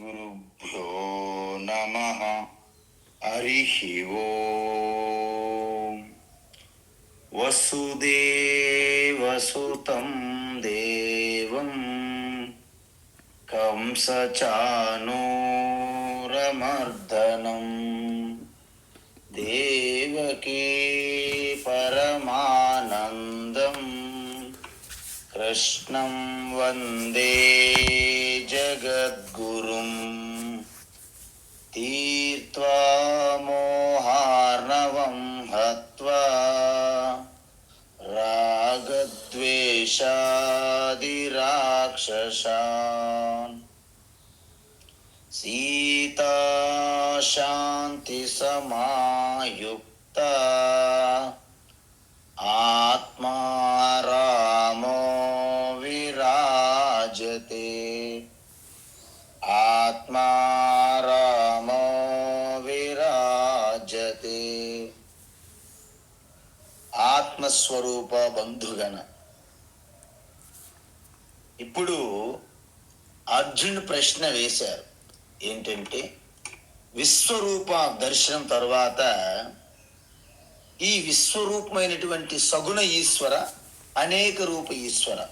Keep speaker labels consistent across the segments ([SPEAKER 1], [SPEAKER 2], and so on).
[SPEAKER 1] గురుభ్యో నమః. హరి ఓం. వసుదేవసుతం దేవం కంసచానూరమర్దనం దేవకీ పరమానందం కృష్ణం వందే జగద్గురుం. తీర్త్వా మోహార్ణవం హత్వా రాగద్వేషాదిరాక్షసాన్ సీతా శాంతి సమాయుక్తా ఆత్మా రామో విరాజతే. ఆత్మా రామో విరాజతే. ఆత్మస్వరూప బంధుగణ. ఇప్పుడు అర్జున్ ప్రశ్న వేశారు ఏంటంటే, విశ్వరూప దర్శనం తర్వాత ఈ విశ్వరూపమైనటువంటి సగుణ ఈశ్వర, అనేక రూప ఈశ్వర,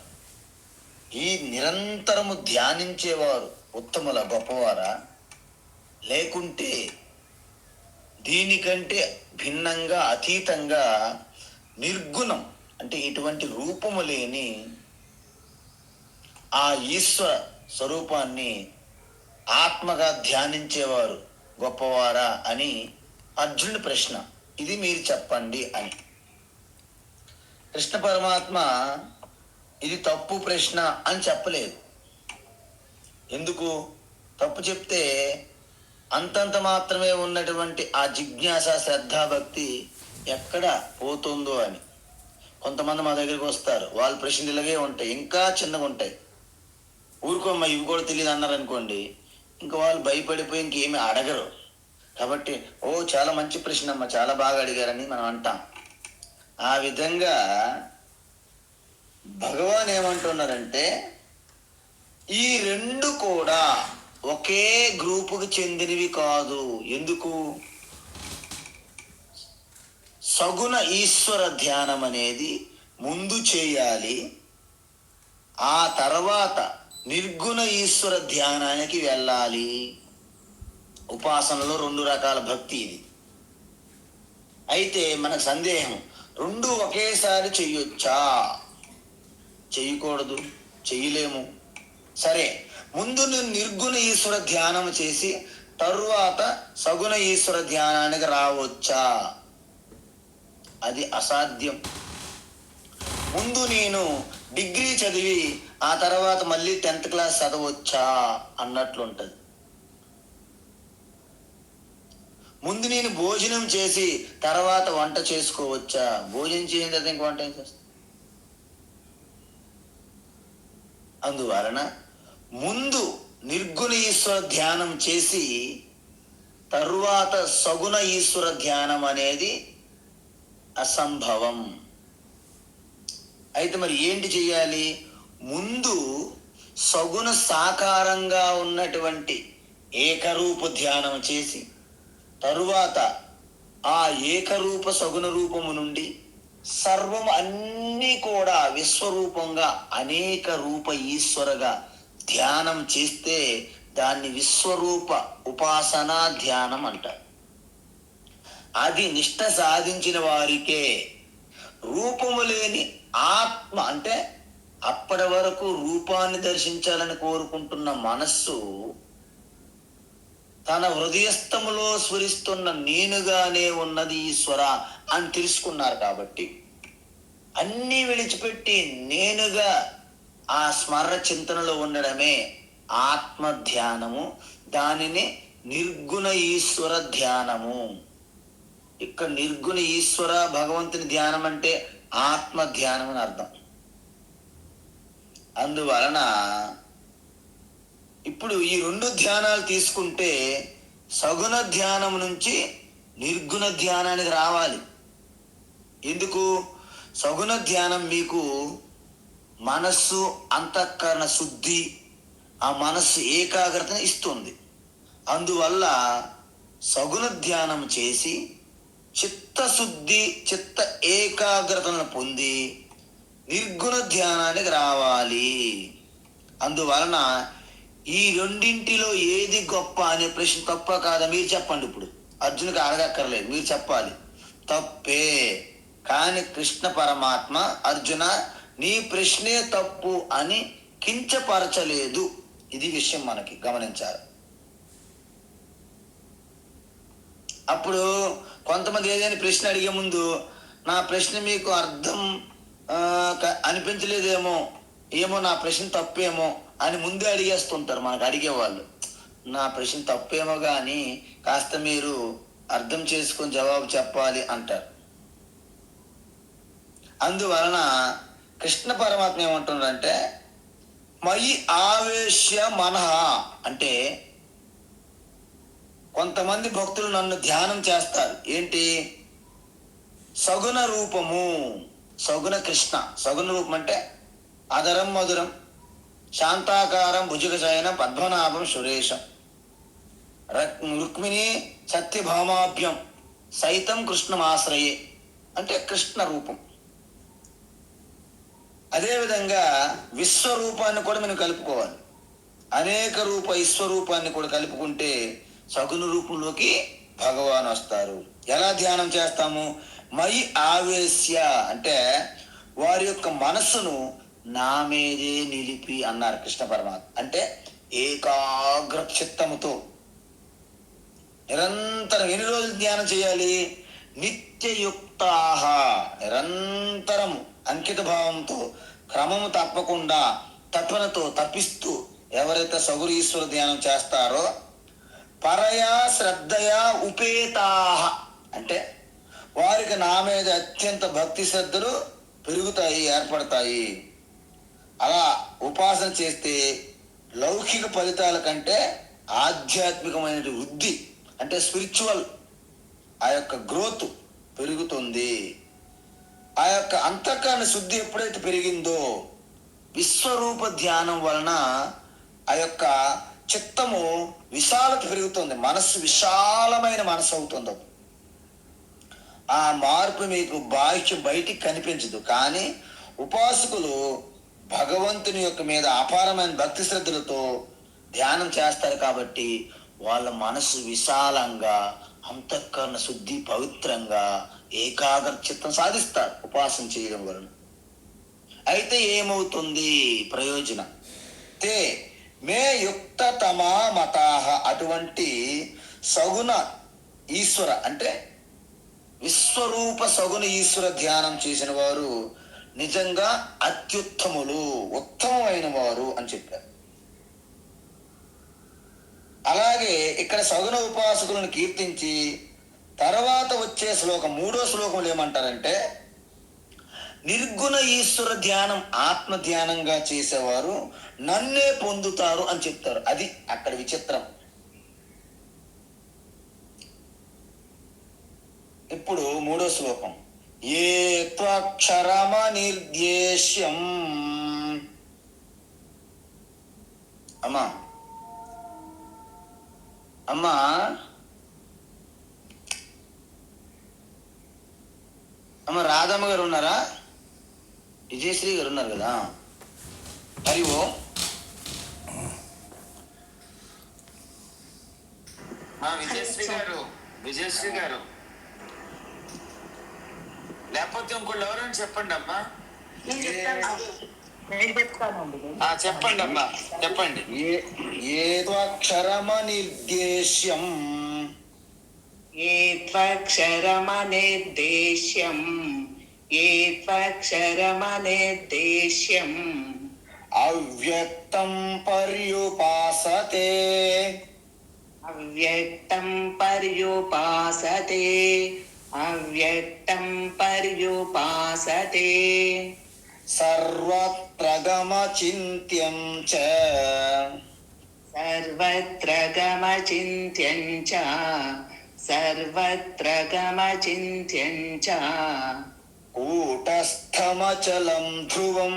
[SPEAKER 1] ఈ నిరంతరము ధ్యానించేవారు ఉత్తముల గొప్పవారా, లేకుంటే దీనికంటే భిన్నంగా అతీతంగా నిర్గుణం అంటే ఇటువంటి రూపము లేని ఆ ఈశ్వర స్వరూపాన్ని ఆత్మగా ధ్యానించేవారు గొప్పవారా అని అర్జునుడి ప్రశ్న. ఇది మీరు చెప్పండి అని. కృష్ణ పరమాత్మ ఇది తప్పు ప్రశ్న అని చెప్పలేదు. ఎందుకు? తప్పు చెప్తే అంతంత మాత్రమే ఉన్నటువంటి ఆ జిజ్ఞాస, శ్రద్ధాభక్తి ఎక్కడ పోతుందో అని. కొంతమంది మా దగ్గరికి వస్తారు, వాళ్ళ ప్రశ్నలు ఇలాగే ఉంటాయి, ఇంకా చిన్నగా ఉంటాయి. ఊరుకోమ్మా ఇవి కూడా తెలియదు అన్నారు అనుకోండి, ఇంకా వాళ్ళు భయపడిపోయి ఇంకేమీ అడగరు. కాబట్టి ఓ చాలా మంచి ప్రశ్న అమ్మ, చాలా బాగా అడిగారని మనం అంటాం. ఆ విధంగా భగవాన్ ఏమంటున్నారంటే, ఈ రెండు కూడా ఒకే గ్రూపుకి చెందినవి కాదు. ఎందుకు? సగుణ ఈశ్వర ధ్యానం అనేది ముందు చేయాలి, ఆ తర్వాత నిర్గుణ ఈశ్వర ధ్యానానికి వెళ్ళాలి. ఉపాసనలో రెండు రకాల భక్తి ఇది. అయితే మనకు సందేహం, రెండు ఒకేసారి చెయ్యొచ్చా? చెయ్యకూడదు, చెయ్యలేము. సరే, ముందు నువ్వు నిర్గుణ ఈశ్వర ధ్యానం చేసి తరువాత సగుణ ఈశ్వర ధ్యానానికి రావచ్చా? అది అసాధ్యం. ముందు నేను డిగ్రీ చదివి ఆ తర్వాత మళ్ళీ 10th క్లాస్ చదవచ్చా అన్నట్లుంటది. ముందు నేను భోజనం చేసి తర్వాత వంట చేసుకోవచ్చా? భోజనం చేసిన తర్వాత ఇంక వంట ఏం చేస్తా? అందువలన ముందు నిర్గుణ ఈశ్వర ధ్యానం చేసి తరువాత సగుణ ఈశ్వర ధ్యానం అనేది అసంభవం. అయితే మరి ఏంటి చెయ్యాలి? ముందు సగుణ సాకారంగా ఉన్నటువంటి ఏకరూప ధ్యానం చేసి తరువాత ఆ ఏకరూప సగుణ రూపము నుండి సర్వం అన్నీ కూడా విశ్వరూపంగా అనేక రూప ఈశ్వరగా ధ్యానం చేస్తే దాన్ని విశ్వరూప ఉపాసనా ధ్యానం అంటారు. అది నిష్ట సాధించిన వారికే. రూపము లేని ఆత్మ అంటే అప్పటి వరకు రూపాన్ని దర్శించాలని కోరుకుంటున్న మనస్సు తన హృదయస్థములో స్ఫురిస్తున్న నేనుగానే ఉన్నది ఈశ్వర అని తెలుసుకున్నారు. కాబట్టి అన్నీ విడిచిపెట్టి నేనుగా ఆ స్మరణ చింతనలో ఉండడమే ఆత్మ ధ్యానము. దానిని నిర్గుణ ఈశ్వర ధ్యానము. ఇక్కడ నిర్గుణ ఈశ్వర భగవంతుని ధ్యానం అంటే ఆత్మ ధ్యానం అని అర్థం. అందువలన ఇప్పుడు ఈ రెండు ధ్యానాలు తీసుకుంటే సగుణ ధ్యానం నుంచి నిర్గుణ ధ్యానానికి రావాలి. ఎందుకు? సగుణ ధ్యానం మీకు మనస్సు అంతఃకరణ శుద్ధి, ఆ మనస్సు ఏకాగ్రతను ఇస్తుంది. అందువల్ల సగుణ ధ్యానం చేసి చిత్తశుద్ధి, చిత్త ఏకాగ్రతను పొంది నిర్గుణ ధ్యానానికి రావాలి. అందువలన ఈ రెండింటిలో ఏది గొప్ప అనే ప్రశ్న తప్ప కాదా మీరు చెప్పండి. ఇప్పుడు అర్జునుడికి అడగక్కర్లేదు, మీరు చెప్పాలి. తప్పే. కానీ కృష్ణ పరమాత్మ అర్జున నీ ప్రశ్నే తప్పు అని కించపరచలేదు. ఇది విషయం మనకి గమనించాలి. అప్పుడు కొంతమంది ఏదైనా ప్రశ్న అడిగే ముందు నా ప్రశ్న మీకు అర్థం అనిపించలేదేమో, ఏమో నా ప్రశ్న తప్పేమో అని ముందే అడిగేస్తుంటారు మనకు అడిగేవాళ్ళు. నా ప్రశ్న తప్పేమో కానీ కాస్త మీరు అర్థం చేసుకొని జవాబు చెప్పాలి అంటారు. అందువలన కృష్ణ పరమాత్మ ఏమంటున్నారంటే మయి ఆవేశ్య మనః అంటే కొంతమంది భక్తులు నన్ను ధ్యానం చేస్తారు. ఏంటి? సగుణ రూపము, సగుణ కృష్ణ. సగుణ రూపం అంటే అదరం మధురం శాంతాకారం భుజగశయనం పద్మనాభం సురేశం రుక్మిణి సత్యభామాభ్యం సైతం కృష్ణమాశ్రయే అంటే కృష్ణ రూపం. అదేవిధంగా విశ్వరూపాన్ని కూడా మనం కలుపుకోవాలి. అనేక రూప విశ్వరూపాన్ని కూడా కలుపుకుంటే సగుణ రూపంలోకి భగవాన్ వస్తారు. ఎలా ధ్యానం చేస్తాము? మయి ఆవేశ్య అంటే వారి యొక్క మనస్సును నా మీదే నిలిపి అన్నారు కృష్ణ పరమాత్మ. అంటే ఏకాగ్ర చిత్తముతో నిరంతరం ఎన్ని రోజులు ధ్యానం చేయాలి? నిత్యయుక్తాహ నిరంతరము అంకిత భావంతో క్రమము తప్పకుండా తపనతో తప్పిస్తూ ఎవరైతే సగుణ ఈశ్వర ధ్యానం చేస్తారో పరయా శ్రద్ధయా ఉపేతాహ అంటే వారికి నా మీద అత్యంత భక్తి శ్రద్ధలు పెరుగుతాయి, ఏర్పడతాయి. అలా ఉపాసన చేస్తే లౌకిక ఫలితాల కంటే ఆధ్యాత్మికమైన వృద్ధి అంటే స్పిరిచువల్ ఆ యొక్క గ్రోత్ పెరుగుతుంది. ఆ యొక్క అంతఃకరణ శుద్ధి ఎప్పుడైతే పెరిగిందో విశ్వరూప ధ్యానం వలన ఆ యొక్క చిత్తము విశాలత పెరుగుతుంది. మనస్సు విశాలమైన మనస్సు అవుతుంది. ఆ మార్పు మీకు బయటికి కనిపించదు. కానీ ఉపాసకులు భగవంతుని యొక్క మీద అపారమైన భక్తి శ్రద్ధలతో ధ్యానం చేస్తారు కాబట్టి వాళ్ళ మనసు విశాలంగా అంతఃకరణ శుద్ధి పవిత్రంగా ఏకాగ్ర చిత్తం సాధిస్తారు ఉపాసన చేయడం వలన. అయితే ఏమవుతుంది ప్రయోజనం? తే మే యుక్తతమా మతాహ అటువంటి సగుణ ఈశ్వర అంటే విశ్వరూప సగుణ ఈశ్వర ధ్యానం చేసిన వారు నిజంగా అత్యుత్తములు, ఉత్తమమైన వారు అని చెప్పారు. అలాగే ఇక్కడ సగుణ ఉపాసకులను కీర్తించి తర్వాత వచ్చే శ్లోకం 3వ శ్లోకంలో ఏమంటారంటే నిర్గుణ ఈశ్వర ధ్యానం ఆత్మ ధ్యానంగా చేసేవారు నన్నే పొందుతారు అని చెప్తారు. అది అక్కడ విచిత్రం. ఇప్పుడు 3వ శ్లోకం ఏ త్వక్షరమ నిర్దేశ్యం అమ్మా అమ్మా అమ్మ రాధమ్మ గారు ఉన్నారా? విజయశ్రీ గారు ఉన్నారు కదా? హరి ఓం. విజయశ్రీ గారు లేకపోతే ఇంకోళ్ళు ఎవరైనా చెప్పండి అమ్మా. చెప్పండి అమ్మా, చెప్పండి. ఏత్వక్షరమ నిర్దేశ్యం
[SPEAKER 2] ఏత్వక్షరమనిర్దేశ్యం ఏత్వక్షరమనిర్దేశ్యం
[SPEAKER 1] అవ్యక్తం పర్యుపాసతే
[SPEAKER 2] అవ్యక్తం పర్యుపాసతే అవ్యక్తం పర్యుపాసతే
[SPEAKER 1] సర్వత్ర గమచింత్యం చ
[SPEAKER 2] సర్వత్ర గమచింత్యం చ సర్వత్ర గమచింత్యం చ
[SPEAKER 1] కూటస్థమచలం ధ్రువం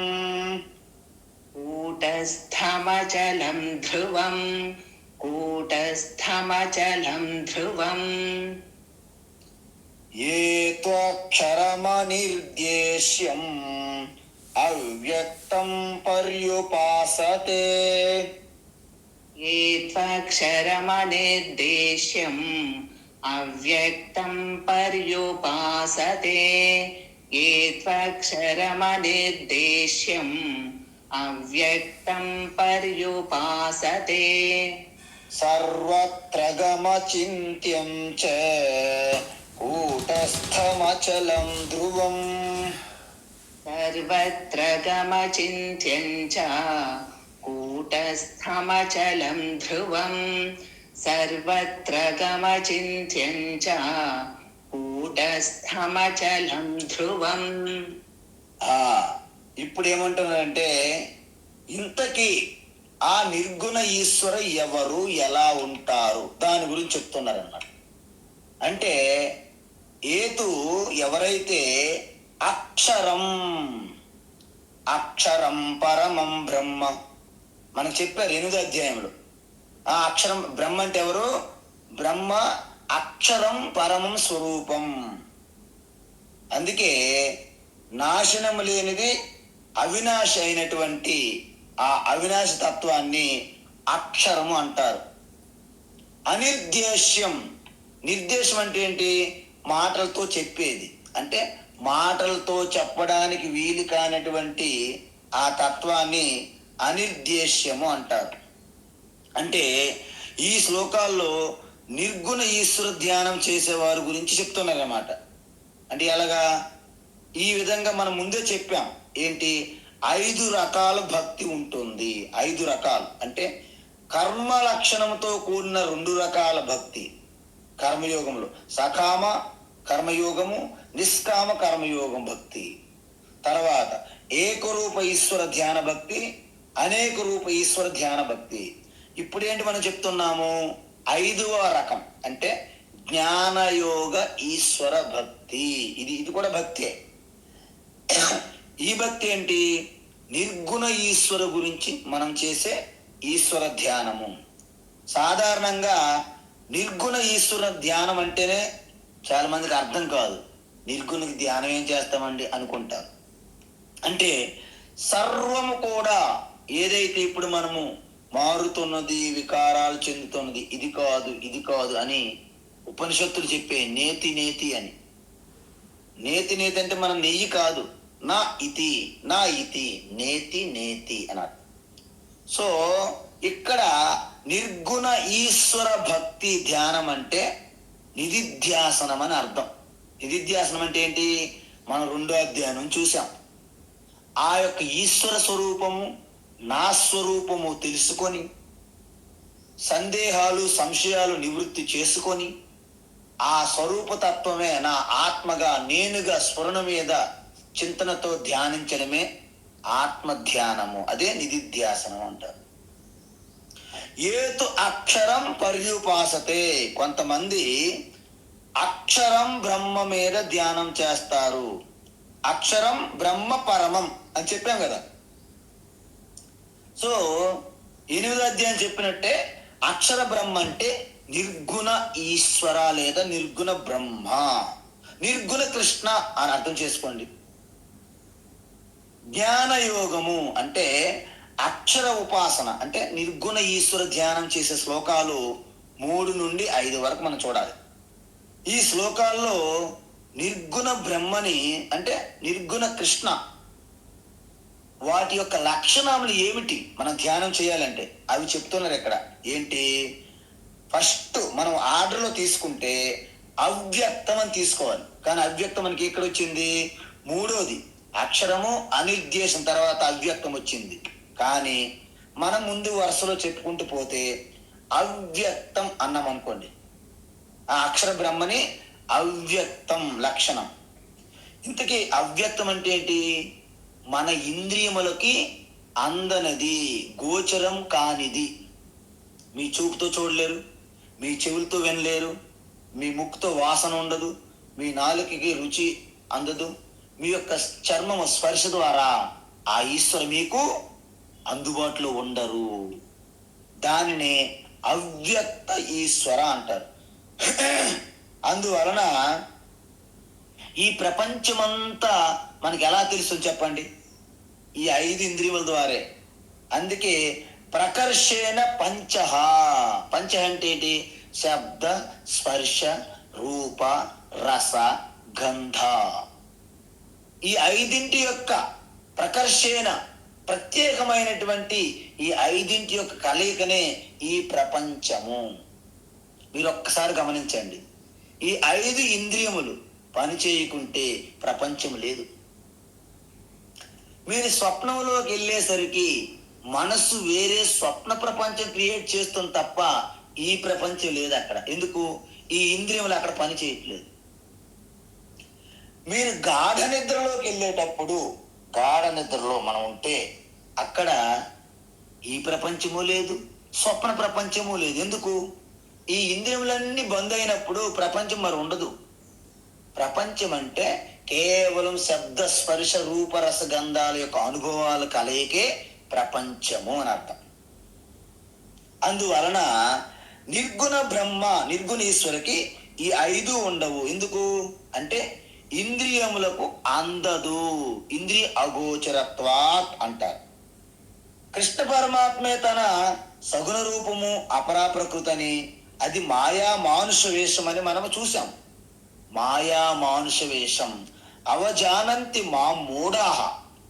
[SPEAKER 2] कूटस्थमचलं ध्रुवं कूटस्थमचलं ध्रुवम्
[SPEAKER 1] ఏత్వక్షరమనిర్దేశ్యం అవ్యక్తం పర్యుపాసతే
[SPEAKER 2] ये त्वक्षरमनिर्देश्यम् अव्यक्तं पर्युपासते ये त्वक्षरमनिर्देश्यम् अव्यक्तं पर्युपासते
[SPEAKER 1] సర్వత్ర గమచింత్యం చ కూటస్థమచలం ధ్రువం
[SPEAKER 2] सर्वत्र गमचिन्त्यं च कूटस्थमचलं ध्रुवं सर्वत्र गमचिन्त्यं च कूटस्थमचलं ध्रुवम्
[SPEAKER 1] ఇప్పుడు ఏమంటున్నారంటే ఇంతకీ ఆ నిర్గుణ ఈశ్వర ఎవరు ఎలా ఉంటారు దాని గురించి చెప్తున్నారన్నమాట. అంటే ఏతు ఎవరైతే అక్షరం అక్షరం పరమం బ్రహ్మ మనకు చెప్పారు 8వ అధ్యాయంలో. ఆ అక్షరం బ్రహ్మ అంటే ఎవరు? బ్రహ్మ అక్షరం పరమం స్వరూపం. అందుకే నాశనము లేనిది అవినాశి అయినటువంటి ఆ అవినాశి తత్వాన్ని అక్షరము అంటారు. అనిర్దేశ్యం, నిర్దేశం అంటే ఏంటి? మాటలతో చెప్పేది. అంటే మాటలతో చెప్పడానికి వీలు కానటువంటి ఆ తత్వాన్ని అనిర్దేశ్యము అంటారు. అంటే ఈ శ్లోకాల్లో నిర్గుణ ఈశ్వర ధ్యానం చేసేవారి గురించి చెప్తున్నారన్నమాట. అంటే ఎలాగా? ఈ విధంగా మనం ముందే చెప్పాం. ఏంటి? 5 రకాల భక్తి ఉంటుంది. 5 రకాలు అంటే కర్మ లక్షణంతో కూడిన 2 రకాల భక్తి కర్మయోగంలో. సకామ కర్మయోగము, నిష్కామ కర్మయోగం భక్తి. తర్వాత ఏకరూప ఈశ్వర ధ్యాన భక్తి, అనేక రూప ఈశ్వర ధ్యాన భక్తి. ఇప్పుడేంటి మనం చెప్తున్నాము? 5వ రకం అంటే జ్ఞానయోగ ఈశ్వర భక్తి. ఇది కూడా భక్తే. ఈ భక్తి ఏంటి? నిర్గుణ ఈశ్వర గురించి మనం చేసే ఈశ్వర ధ్యానము. సాధారణంగా నిర్గుణ ఈశ్వర ధ్యానం అంటేనే చాలా మందికి అర్థం కాదు. నిర్గుణ ధ్యానం ఏం చేస్తామండి అనుకుంటారు. అంటే సర్వము కూడా ఏదైతే ఇప్పుడు మనము మారుతున్నది, వికారాలు చెందుతున్నది, ఇది కాదు ఇది కాదు అని ఉపనిషత్తులు చెప్పే నేతి నేతి అని. నేతి నేతి అంటే మన నెయ్యి కాదు, నా ఇతి నేతి నేతి అన్నారు. సో ఇక్కడ నిర్గుణ ఈశ్వర భక్తి ధ్యానం అంటే నిధిధ్యాసనం అని అర్థం. నిధిధ్యాసనం అంటే ఏంటి? మనం 2వ అధ్యాయం చూసాం. ఆ యొక్క ఈశ్వర స్వరూపము, నా స్వరూపము తెలుసుకొని, సందేహాలు సంశయాలు నివృత్తి చేసుకొని, ఆ స్వరూపతత్వమే నా ఆత్మగా నేనుగా స్ఫురణ మీద చింతనతో ధ్యానించడమే ఆత్మ ధ్యానము. అదే నిధిధ్యాసనం అంటారు. ఏతు అక్షరం పర్యుపాసతే, కొంతమంది అక్షరం బ్రహ్మ మీద ధ్యానం చేస్తారు. అక్షరం బ్రహ్మ పరమం అని చెప్పాం కదా. సో 8వ అధ్యాయం చెప్పినట్టే అక్షర బ్రహ్మ అంటే నిర్గుణ ఈశ్వర లేదా నిర్గుణ బ్రహ్మ, నిర్గుణ కృష్ణ అని అర్థం చేసుకోండి. జ్ఞానయోగము అంటే అక్షర ఉపాసన. అంటే నిర్గుణ ఈశ్వర ధ్యానం చేసే శ్లోకాలు 3 నుండి 5 వరకు మనం చూడాలి. ఈ శ్లోకాల్లో నిర్గుణ బ్రహ్మని అంటే నిర్గుణ కృష్ణ వాటి యొక్క లక్షణాలు ఏమిటి మనం ధ్యానం చేయాలంటే అవి చెప్తున్నారు ఇక్కడ. ఏంటి? ఫస్ట్ మనం ఆర్డర్లో తీసుకుంటే అవ్యక్తం అని తీసుకోవాలి. కానీ అవ్యక్తం మనకి ఎక్కడ వచ్చింది? 3వది అక్షరము అనిర్దేశం, తర్వాత అవ్యక్తం వచ్చింది. కానీ మనం ముందు వరుసలో చెప్పుకుంటూ పోతే అవ్యక్తం అన్నాం అనుకోండి. ఆ అక్షర బ్రహ్మని అవ్యక్తం లక్షణం. ఇంతకీ అవ్యక్తం అంటే ఏంటి? మన ఇంద్రియములకి అందనది, గోచరం కానిది. మీ చూపుతో చూడలేరు, మీ చెవులతో వినలేరు, మీ ముక్కుతో వాసన ఉండదు, మీ నాలుకకి రుచి అందదు, మీ యొక్క చర్మము స్పర్శ ద్వారా ఆ ఈశ్వరు మీకు అందుబాటులో ఉండరు. దానిని అవ్యక్త ఈశ్వర అంటారు. అందువలన ఈ ప్రపంచమంతా మనకి ఎలా తెలుసు చెప్పండి? ఈ 5 ఇంద్రియముల ద్వారే. అందుకే ప్రకర్షేణ పంచహ. పంచ అంటే ఏంటి? శబ్ద, స్పర్శ, రూప, రస, గంధ. ఈ 5 యొక్క ప్రకర్షేణ, ప్రత్యేకమైనటువంటి ఈ 5 యొక్క కలయికనే ఈ ప్రపంచము. మీరు ఒక్కసారి గమనించండి. ఈ 5 ఇంద్రియములు పని చేయకుంటే ప్రపంచం లేదు. మీరు స్వప్నంలోకి వెళ్ళేసరికి మనస్సు వేరే స్వప్న ప్రపంచం క్రియేట్ చేస్తుంది తప్ప ఈ ప్రపంచం లేదు అక్కడ. ఎందుకు? ఈ ఇంద్రియములు అక్కడ పని చేయట్లేదు. మీరు గాఢ నిద్రలోకి వెళ్ళేటప్పుడు, గాఢ నిద్రలో మనం ఉంటే అక్కడ ఈ ప్రపంచము లేదు, స్వప్న ప్రపంచము లేదు. ఎందుకు? ఈ ఇంద్రియములన్నీ బంద్ అయినప్పుడు ప్రపంచం మరి ఉండదు. ప్రపంచం అంటే కేవలం శబ్ద, స్పర్శ, రూప, రస, గంధాల యొక్క అనుభవాల కలయికే ప్రపంచము అని అర్థం. అందువలన నిర్గుణ బ్రహ్మ, నిర్గుణ ఈశ్వరికి ఈ 5 ఉండవు. ఎందుకు అంటే ఇంద్రియములకు అందదు. ఇంద్రియ అగోచరత్వాత్ అంటారు. కృష్ణ పరమాత్మే తన సగుణ రూపము అపరా ప్రకృతని, అది మాయా మానుష వేషం అని మనము చూసాం. మాయా మానుష వేషం అవజానంతి మా మూఢాహ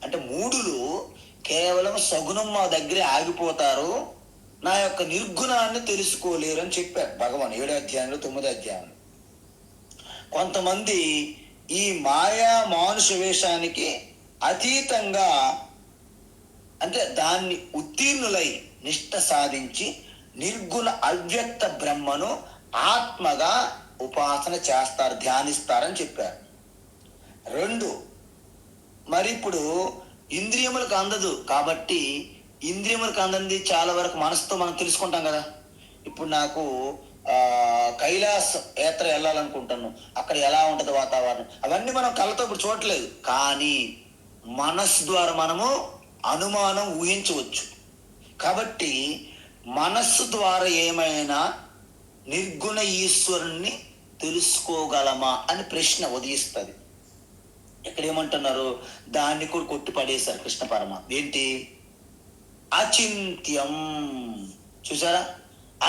[SPEAKER 1] అంటే మూఢులు కేవలం సగుణం మా దగ్గరే ఆగిపోతారు, నా యొక్క నిర్గుణాన్ని తెలుసుకోలేరు అని చెప్పారు భగవాన్ 7వ అధ్యాయంలో 9వ అధ్యాయంలో. కొంతమంది ఈ మాయా మానుష వేషానికి అతీతంగా అంటే దాన్ని ఉత్తీర్ణులై నిష్ట సాధించి నిర్గుణ అవ్యక్త బ్రహ్మను ఆత్మగా ఉపాసన చేస్తారు, ధ్యానిస్తారని చెప్పారు. 2, మరి ఇప్పుడు ఇంద్రియములకు అందదు కాబట్టి ఇంద్రియములకు అందంది చాలా వరకు మనసుతో మనం తెలుసుకుంటాం కదా. ఇప్పుడు నాకు కైలాస యాత్ర వెళ్ళాలనుకుంటాను, అక్కడ ఎలా ఉంటుంది వాతావరణం, అవన్నీ మనం కళ్ళతో ఇప్పుడు చూడట్లేదు, కానీ మనస్సు ద్వారా మనము అనుమానం ఊహించవచ్చు. కాబట్టి మనస్సు ద్వారా ఏమైనా నిర్గుణ ఈశ్వరుణ్ణి తెలుసుకోగలమా అని ప్రశ్న ఉదయిస్తుంది. ఇక్కడ ఏమంటున్నారు? దాన్ని కూడా కొట్టి పడేశారు కృష్ణ పరమాత్మ. ఏంటి? అచింత్యం. చూసారా?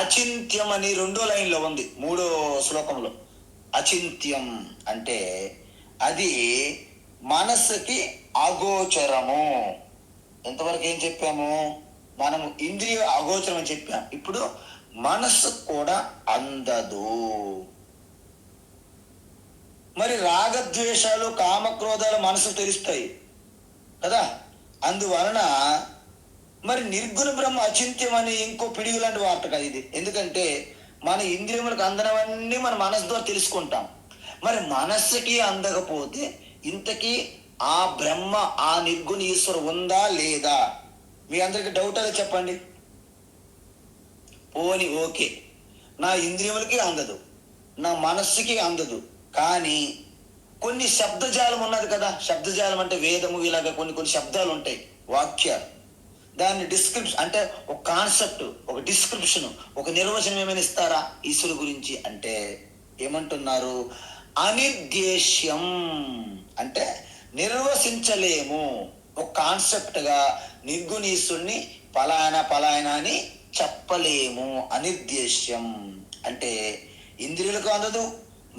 [SPEAKER 1] అచింత్యం అని 2వ లైన్లో ఉంది, 3వ శ్లోకంలో. అచింత్యం అంటే అది మనస్సుకి అగోచరము. ఎంతవరకు ఏం చెప్పాము? మనము ఇంద్రియ అగోచరం అని చెప్పాం. ఇప్పుడు మనస్సు కూడా అందదు. మరి రాగద్వేషాలు, కామక్రోధాలు మనసు తెలుస్తాయి కదా. అందువలన మరి నిర్గుణ బ్రహ్మ అచింత్యం అని ఇంకో పిడుగు లాంటి వార్త కదా ఇది. ఎందుకంటే మన ఇంద్రియములకు అందనవన్నీ మన మనసు ద్వారా తెలుసుకుంటాం. మరి మనస్సుకి అందకపోతే ఇంతకీ ఆ బ్రహ్మ, ఆ నిర్గుణ ఈశ్వరు ఉందా లేదా? మీ అందరికి డౌట్ అదే చెప్పండి. పోని ఓకే, నా ఇంద్రియములకి అందదు, నా మనస్సుకి అందదు, కానీ కొన్ని శబ్దజాలం ఉన్నది కదా. శబ్దజాలం అంటే వేదము, ఇలాగ కొన్ని శబ్దాలు ఉంటాయి, వాక్యాలు. దాన్ని డిస్క్రిప్షన్ అంటే ఒక కాన్సెప్ట్, ఒక డిస్క్రిప్షన్, ఒక నిర్వచనం ఏమైనా ఇస్తారా ఈశ్వరు గురించి అంటే ఏమంటున్నారు? అనిర్దేశ్యం అంటే నిర్వచించలేము. ఒక కాన్సెప్ట్ గా నిర్గుణీశ్వరుని పలాయన అని చెప్పలేము. అనిర్దేశ్యం అంటే ఇంద్రియులకు అందదు,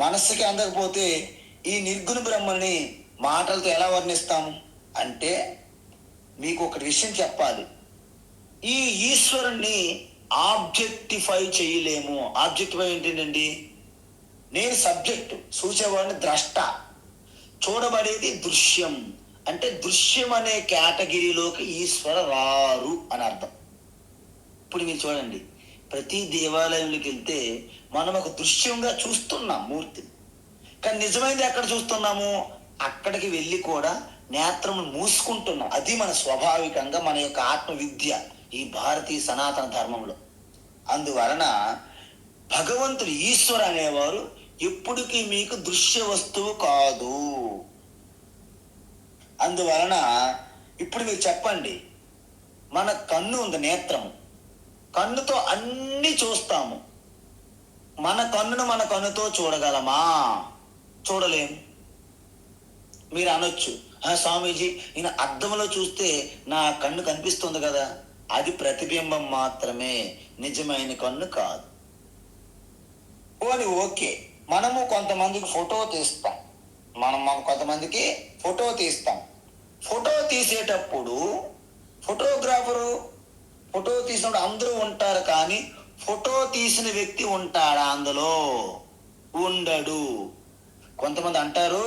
[SPEAKER 1] మనస్సుకి అందకపోతే ఈ నిర్గుణ బ్రహ్మని మాటలతో ఎలా వర్ణిస్తాము అంటే మీకు ఒక విషయం చెప్పాలి. ఈ ఈశ్వరుణ్ణి ఆబ్జెక్టిఫై చేయలేము. ఆబ్జెక్టిఫై ఏంటండి? నేను సబ్జెక్టు, చూసేవాడిని ద్రష్ట, చూడబడేది దృశ్యం. అంటే దృశ్యం అనే కేటగిరీలోకి ఈశ్వర రారు అని అర్థం. ఇప్పుడు మీరు చూడండి, ప్రతి దేవాలయంలోకి వెళ్తే మనం ఒక దృశ్యంగా చూస్తున్నాం మూర్తిని, కానీ నిజమైనది ఎక్కడ చూస్తున్నాము? అక్కడికి వెళ్ళి కూడా నేత్రము మూసుకుంటున్నాం. అది మన స్వాభావికంగా మన యొక్క ఆత్మ విద్య ఈ భారతీయ సనాతన ధర్మంలో. అందువలన భగవంతుడు ఈశ్వర అనేవారు ఎప్పటికీ మీకు దృశ్య వస్తువు కాదు. అందువలన ఇప్పుడు మీరు చెప్పండి, మన కన్ను ఉంది, నేత్రము. కన్నుతో అన్ని చూస్తాము. మన కన్నును మన కన్నుతో చూడగలమా? చూడలేము. మీరు అనొచ్చు, స్వామీజీ ఈయన అద్దంలో చూస్తే నా కన్ను కనిపిస్తుంది కదా. అది ప్రతిబింబం మాత్రమే, నిజమైన కన్ను కాదు. ఓకే, మనము కొంతమందికి ఫోటో తీస్తాం. కొంతమందికి ఫోటో తీస్తాం. ఫోటో తీసేటప్పుడు ఫోటోగ్రాఫరు ఫోటో తీసినప్పుడు అందరూ ఉంటారు, కానీ ఫోటో తీసిన వ్యక్తి ఉంటాడా అందులో? ఉండడు. కొంతమంది అంటారు,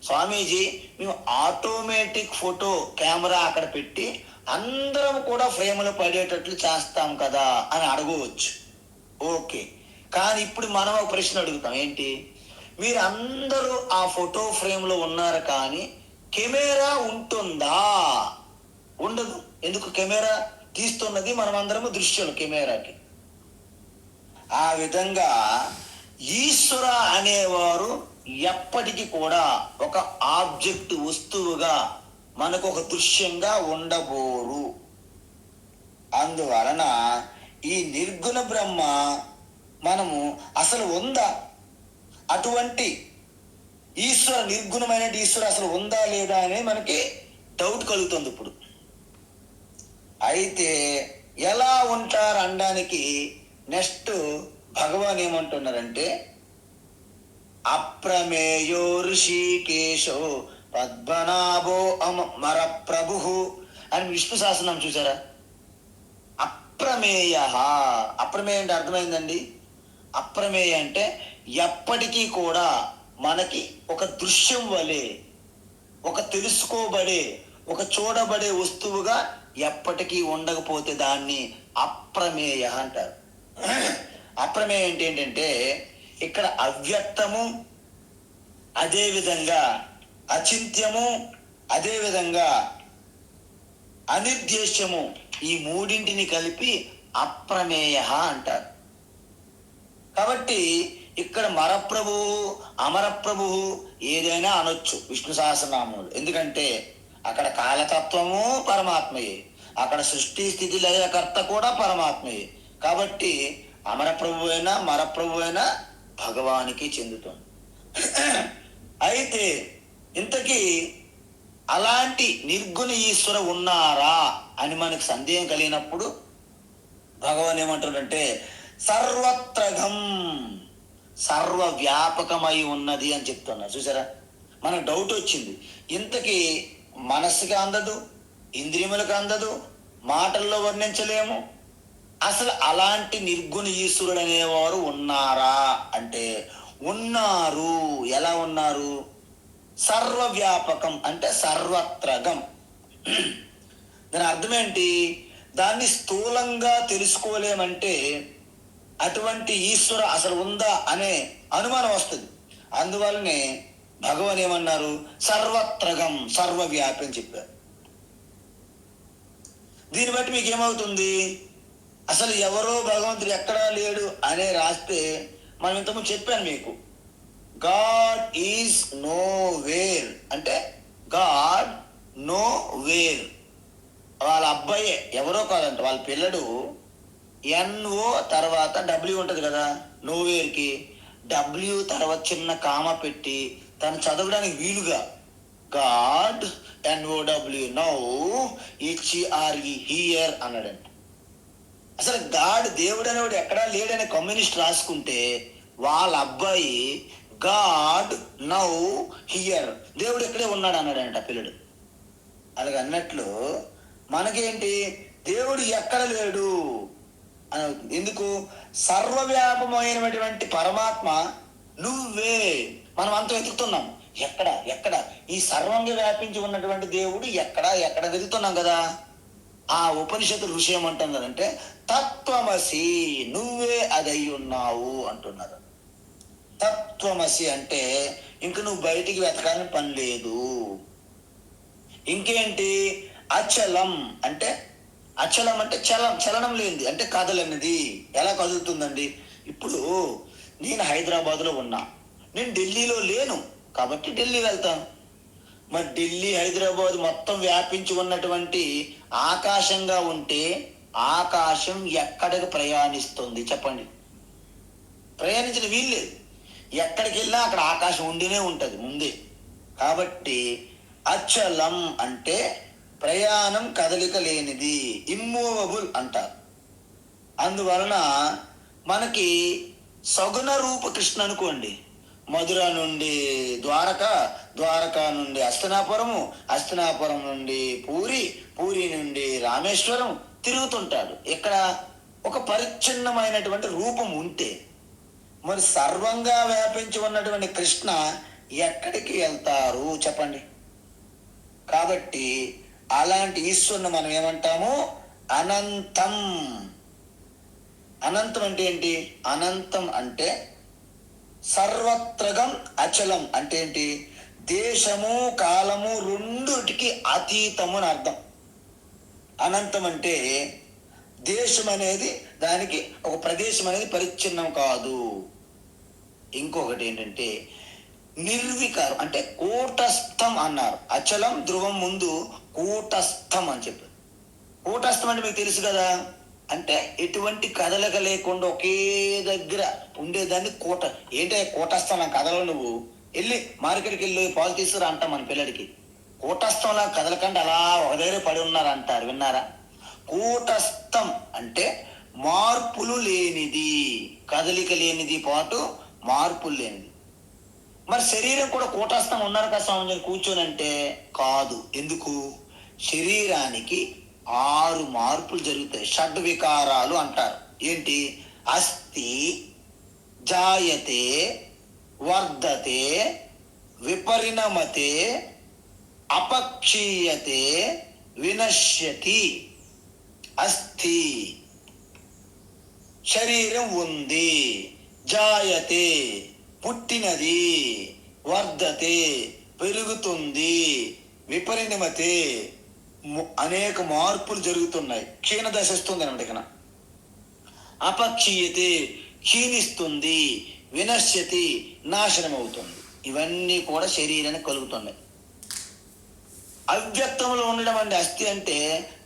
[SPEAKER 1] స్వామీజీ మేము ఆటోమేటిక్ ఫోటో కెమెరా అక్కడ పెట్టి అందరం కూడా ఫ్రేమ్లో పడేటట్లు చేస్తాం కదా అని అడగవచ్చు. ఓకే, కానీ ఇప్పుడు మనం ఒక ప్రశ్న అడుగుతాం. ఏంటి? మీరు అందరూ ఆ ఫోటో ఫ్రేమ్లో ఉన్నారు, కానీ కెమెరా ఉంటుందా? ఉండదు. ఎందుకు? కెమెరా తీస్తున్నది మనం అందరము దృశ్యులు కెమెరాకి. ఆ విధంగా ఈశ్వర అనేవారు ఎప్పటికీ కూడా ఒక ఆబ్జెక్ట్, వస్తువుగా మనకు ఒక దృశ్యంగా ఉండబోరు. అందువలన ఈ నిర్గుణ బ్రహ్మ మనము అసలు ఉందా? అటువంటి ఈశ్వర, నిర్గుణమైన ఈశ్వర అసలు ఉందా లేదా అని మనకి డౌట్ కలుగుతుంది ఇప్పుడు. అయితే ఎలా ఉంటారు అనడానికి నెక్స్ట్ భగవాన్ ఏమంటున్నారంటే, అప్రమేయో ఋషికేశో పద్మనాభో అమర ప్రభు అని విష్ణు సహస్రనామం చూసారా? అప్రమేయ. అప్రమేయ అంటే అర్థమైందండి. అప్రమేయ అంటే ఎప్పటికీ కూడా మనకి ఒక దృశ్యం వలె, ఒక తెలుసుకోబడే, ఒక చూడబడే వస్తువుగా ఎప్పటికీ ఉండకపోతే దాన్ని అప్రమేయ అంటారు. అప్రమేయ అంటే ఏంటంటే ఇక్కడ అవ్యక్తము, అదేవిధంగా అచింత్యము, అదేవిధంగా అనిర్దేశ్యము, ఈ మూడింటిని కలిపి అప్రమేయ అంటారు. కాబట్టి ఇక్కడ మరప్రభు, అమరప్రభు ఏదైనా అనొచ్చు విష్ణు సహస్రనామంలో. ఎందుకంటే అక్కడ కాలతత్వము పరమాత్మయే, అక్కడ సృష్టి స్థితి లయకర్త కూడా పరమాత్మయే. కాబట్టి అమరప్రభు అయినా మరప్రభు అయినా భగవానికి చెందుతుంది. అయితే ఇంతకీ అలాంటి నిర్గుణ ఈశ్వర ఉన్నారా అని మనకు సందేహం కలిగినప్పుడు భగవాన్ ఏమంటాడంటే, సర్వత్రగం, సర్వవ్యాపకమై ఉన్నది అని చెప్తున్నారు. చూసారా? మనకు డౌట్ వచ్చింది. ఇంతకీ మనస్సుకి అందదు, ఇంద్రియములకు అందదు, మాటల్లో వర్ణించలేము. అసలు అలాంటి నిర్గుణ ఈశ్వరుడు అనేవారు ఉన్నారా అంటే ఉన్నారు. ఎలా ఉన్నారు? సర్వవ్యాపకం అంటే సర్వత్రగం. దాని అర్థం ఏంటి? దాన్ని స్థూలంగా తెలుసుకోలేమంటే అటువంటి ఈశ్వర అసలు ఉందా అనే అనుమానం వస్తుంది. అందువల్లనే భగవాన్ ఏమన్నారు? సర్వత్రగం, సర్వవ్యాపి అని చెప్పారు. దీన్ని బట్టి మీకు ఏమవుతుంది? అసలు ఎవరో భగవంతుడు ఎక్కడా లేడు అనే రాస్తే, మనం ఇంతకుముందు చెప్పాను మీకు, గాడ్ ఈజ్ నో వేర్ అంటే గాడ్ నో వేర్. వాళ్ళ అబ్బాయే, ఎవరో కాదంట, వాళ్ళ పిల్లడు ఎన్ఓ తర్వాత డబ్ల్యూ ఉంటుంది కదా, నోవేర్కి డబ్ల్యూ తర్వాత చిన్న కామ పెట్టి తను చదవడానికి వీలుగా God NOW now HERE here అన్నాడంట. అసలు గాడ్, దేవుడు అనేవాడు ఎక్కడా లేడని కమ్యూనిస్ట్ రాసుకుంటే వాళ్ళ అబ్బాయి గాడ్ నౌ హియర్, దేవుడు ఎక్కడే ఉన్నాడు అన్నాడంట పిల్లడు. అలాగ అన్నట్లు మనకేంటి? దేవుడు ఎక్కడ లేడు అని. ఎందుకు? సర్వవ్యాపమైనటువంటి పరమాత్మ నువ్వే. మనం అంతా వెతుకుతున్నాం, ఎక్కడ ఎక్కడ ఈ సర్వంగా వ్యాపించి ఉన్నటువంటి దేవుడు ఎక్కడ ఎక్కడ వెతుకుతున్నాం కదా. ఆ ఉపనిషత్తు ఋషి ఏమంటాం కదంటే, తత్వమసి, నువ్వే అది అయి ఉన్నావు అంటున్నారు. తత్వమసి అంటే ఇంక నువ్వు బయటికి వెతకాలని పని లేదు. ఇంకేంటి? అచలం అంటే, అచలం అంటే చలనం లేనిది అంటే కదలనిది. ఎలా కదులుతుందండి? ఇప్పుడు నేను హైదరాబాద్లో ఉన్నా, నేను ఢిల్లీలో లేను కాబట్టి ఢిల్లీ వెళ్తాను. మరి ఢిల్లీ, హైదరాబాద్ మొత్తం వ్యాపించి ఉన్నటువంటి ఆకాశంగా ఉంటే ఆకాశం ఎక్కడికి ప్రయాణిస్తుంది చెప్పండి? ప్రయాణించిన వీల్లేదు. ఎక్కడికి వెళ్ళినా అక్కడ ఆకాశం ఉండినే ఉంటుంది ముందే. కాబట్టి అచలం అంటే ప్రయాణం, కదలిక లేనిది, ఇమ్మూవబుల్ అంటారు. అందువలన మనకి సగుణ రూప కృష్ణ అనుకోండి, మధుర నుండి ద్వారక, ద్వారక నుండి హస్తినాపురము, హస్తినాపురం నుండి పూరి, పూరి నుండి రామేశ్వరం తిరుగుతుంటాడు. ఇక్కడ ఒక పరిచ్ఛిన్నమైనటువంటి రూపం ఉంటే మరి సర్వంగా వ్యాపించి ఉన్నటువంటి కృష్ణ ఎక్కడికి వెళ్తారు చెప్పండి? కాబట్టి అలాంటి ఈశ్వరుని మనం ఏమంటాము? అనంతం. అనంతం అంటే ఏంటి? అనంతం అంటే సర్వత్రగం అచలం అంటే ఏంటి? దేశము కాలము రెండుటికి అతీతము అని అర్థం. అనంతం అంటే దేశం అనేది, దానికి ఒక ప్రదేశం అనేది పరిచ్ఛిన్నం కాదు. ఇంకొకటి ఏంటంటే నిర్వికారం అంటే కూటస్థం అన్నారు. అచలం ధ్రువం ముందు కూటస్థం అని చెప్పారు. కూటస్థం అంటే మీకు తెలుసు కదా, అంటే ఎటువంటి కదలిక లేకుండా ఒకే దగ్గర ఉండేదాన్ని కూట. ఏంటంటే కూటస్థం కథలో నువ్వు వెళ్ళి మార్కెట్కి వెళ్ళి పాలు తీసుకురా అంటాం మన పిల్లడికి. కూటస్థంలా కదలకంటే అలా ఒక దగ్గర పడి ఉన్నారు అంటారు, విన్నారా? కూటస్థం అంటే మార్పులు లేనిది, కదలిక లేనిది పాటు మార్పులు లేనిది. మరి శరీరం కూడా కూటస్థం ఉన్నారు కదా స్వామి కూర్చొని అంటే కాదు. ఎందుకు? శరీరానికి 6 మార్పులు జరుగుతాయి, షడ్వికారాలు అంటారు. ఏంటి? అస్థి, జాయతే, వర్ధతే, విపరిణమతే, అపక్షీయతే, వినశ్యతి. అస్థి శరీరం ఉంది, జాయతే పుట్టినది, వర్ధతే పెరుగుతుంది, విపరిణమతే అనేక మార్పులు జరుగుతున్నాయి, క్షీణదశ వస్తుంది అన్నమాట. ఇక్కడ అపక్షీయతే క్షీణిస్తుంది, వినశ్యతి నాశనం అవుతుంది. ఇవన్నీ కూడా శరీరానికి కలుగుతున్నాయి. అవ్యక్తంలో ఉండడం అంటే అస్థి అంటే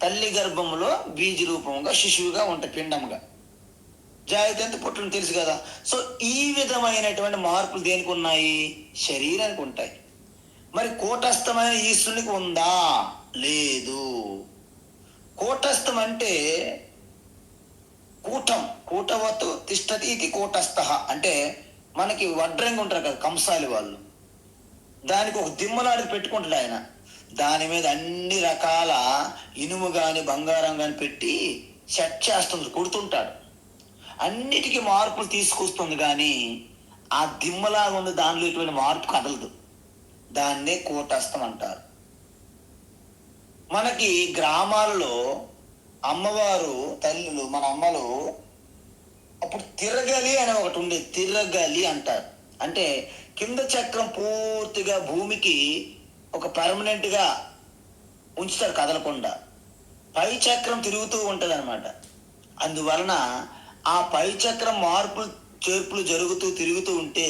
[SPEAKER 1] తల్లి గర్భంలో బీజ రూపంగా శిశువుగా ఉంటుంది, పిండంగా. జాయితీ అంటే పుట్టడం తెలుసు కదా. సో ఈ విధమైనటువంటి మార్పులు దేనికి ఉన్నాయి? శరీరానికి ఉంటాయి. మరి కూటస్థమైన ఈశ్వరునికి ఉందా? లేదు. కూటస్థం అంటే కూటం, కూటవత్ తిష్టతి ఇది కూటస్థ అంటే మనకి వడ్రంగి ఉంటారు కదా కంసాలి వాళ్ళు, దానికి ఒక దిమ్మలాడి పెట్టుకుంటాడు ఆయన. దాని మీద అన్ని రకాల ఇనుము కానీ బంగారం కానీ పెట్టి సెట్ చేస్తుంది, కుడుతుంటాడు. అన్నిటికీ మార్పులు తీసుకొస్తుంది, కానీ ఆ దిమ్మలాగా ఉంది దానిలో ఎటువంటి మార్పు కదలదు. దాన్నే కూటస్థం అంటారు. మనకి గ్రామాలలో అమ్మవారు తల్లులు, మన అమ్మలు అప్పుడు తిరగలి అని ఒకటి ఉండేది. తిరగలి అంటారు అంటే కింద చక్రం పూర్తిగా భూమికి ఒక పర్మనెంట్గా ఉంచుతారు కదలకుండా, పై చక్రం తిరుగుతూ ఉంటుంది అనమాట. అందువలన ఆ పై చక్రం మార్పులు చేర్పులు జరుగుతూ తిరుగుతూ ఉంటే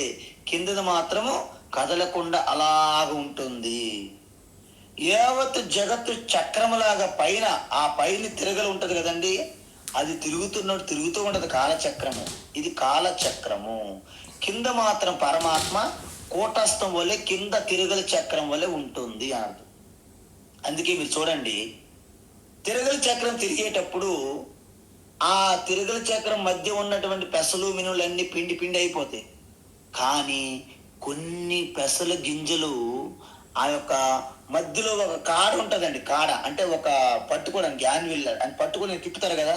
[SPEAKER 1] కిందది మాత్రము కదలకుండా అలాగ ఉంటుంది. యావత్ జగత్తు చక్రములాగా పైన ఆ పైన తిరగలు ఉంటది కదండి, అది తిరుగుతున్నట్టు తిరుగుతూ ఉంటది కాలచక్రము. ఇది కాలచక్రము. కింద మాత్రం పరమాత్మ కూటస్థం వల్లే కింద తిరగల చక్రం వల్లే ఉంటుంది అన్నది. అందుకే మీరు చూడండి, తిరగల చక్రం తిరిగేటప్పుడు ఆ తిరగల చక్రం మధ్య ఉన్నటువంటి పెసలు మినులు అన్ని పిండి పిండి అయిపోతాయి. కానీ కొన్ని పెసల గింజలు ఆ యొక్క మధ్యలో ఒక కాడ ఉంటుందండి. కాడ అంటే ఒక పట్టుకోవడానికి యాన్విల్ అని పట్టుకొని తిప్పుతారు కదా,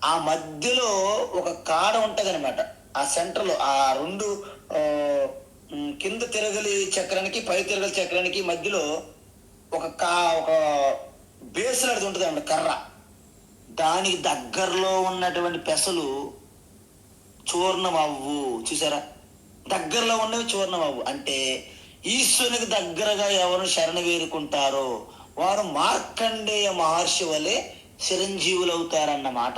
[SPEAKER 1] ఆ మధ్యలో ఒక కాడ ఉంటది అనమాట. ఆ సెంటర్లో ఆ రెండు కింద తిరగలి చక్రానికి పై తిరగలి చక్రానికి మధ్యలో ఒక బేస్ లాంటిది ఉంటుంది అన్నమాట, కర్ర. దానికి దగ్గరలో ఉన్నటువంటి పెసలు చూర్ణం అవ్వు. చూసారా? దగ్గరలో ఉన్నవి చూర్ణం అవ్వు. అంటే ఈశ్వరునికి దగ్గరగా ఎవరు శరణ వేరుకుంటారో వారు మార్కండేయ మహర్షి వలె చిరంజీవులు అవుతారన్నమాట.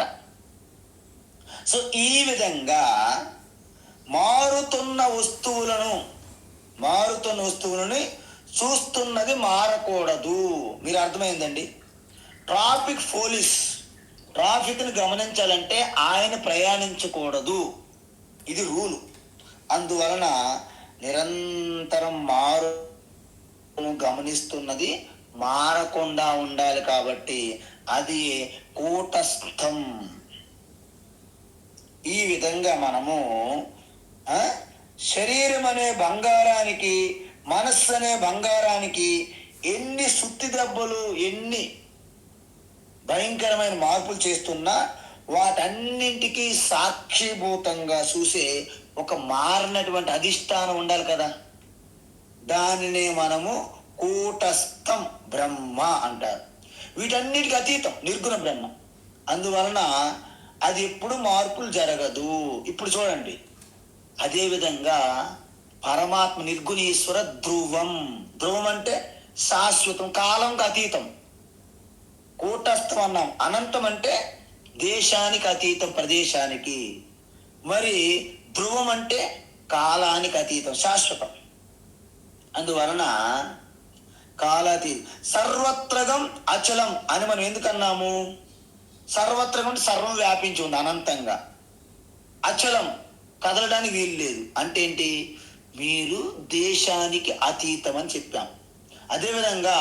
[SPEAKER 1] సో ఈ విధంగా మారుతున్న వస్తువులను చూస్తున్నది మారకూడదు. మీరు అర్థమైందండి? ట్రాఫిక్ని గమనించాలంటే ఆయన ప్రయాణించకూడదు, ఇది రూలు. అందువలన నిరంతరం గమనిస్తున్నది మారకుండా ఉండాలి. కాబట్టి అది కూటస్థం. ఈ విధంగా మనము శరీరం అనే బంగారానికి, మనస్సు అనే బంగారానికి ఎన్ని సుత్తి దెబ్బలు, ఎన్ని భయంకరమైన మార్పులు చేస్తున్నా వాటన్నింటికి సాక్షిభూతంగా చూసే ఒక మారినటువంటి అధిష్టానం ఉండాలి కదా. దానినే మనము కూటస్థం బ్రహ్మ అంటారు. వీటన్నిటికి అతీతం నిర్గుణ బ్రహ్మ. అందువలన అది ఎప్పుడు మార్పులు జరగదు. ఇప్పుడు చూడండి, అదేవిధంగా పరమాత్మ నిర్గుణ ఈశ్వర ధ్రువం. ధ్రువం అంటే శాశ్వతం, కాలంకి అతీతం. కూటస్థం అన్నాం. అనంతం అంటే దేశానికి అతీతం, ప్రదేశానికి. మరి ధ్రువం అంటే కాలానికి అతీతం, శాశ్వతం. అందువలన కాలాతీతం. సర్వత్రగం అచలం అని మనం ఎందుకన్నాము? సర్వత్రగం అంటే సర్వం వ్యాపించి ఉంది అనంతంగా. అచలం కదలడానికి వీలు లేదు అంటే ఏంటి? మీరు దేశానికి అతీతం అని చెప్పాం. అదేవిధంగా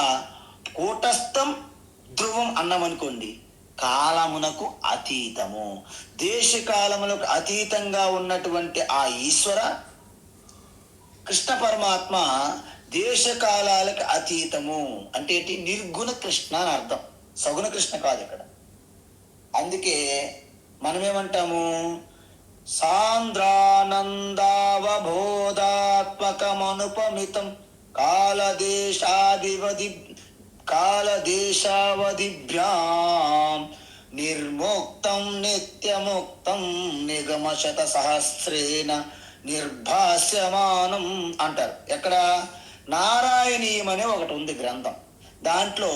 [SPEAKER 1] కూటస్థం ధ్రువం అన్నామనుకోండి, కాలమునకు అతీతము. దేశకాలములకు అతీతంగా ఉన్నటువంటి ఆ ఈశ్వర కృష్ణ పరమాత్మ దేశకాలాలకు అతీతము అంటే ఏంటి? నిర్గుణ కృష్ణ అని అర్థం, సగుణ కృష్ణ కాదు ఇక్కడ. అందుకే మనమేమంటాము? సాంద్రానందావబోధాత్మకమనుపమితం కాలదేశావధిభ్యాం నిర్ముక్తం నిత్యముక్తం నిగమశత సహస్రేణ నిర్భాస్యమానం అంటారు. ఎక్కడ? నారాయణీయం అనే ఒకటి ఉంది గ్రంథం. దాంట్లో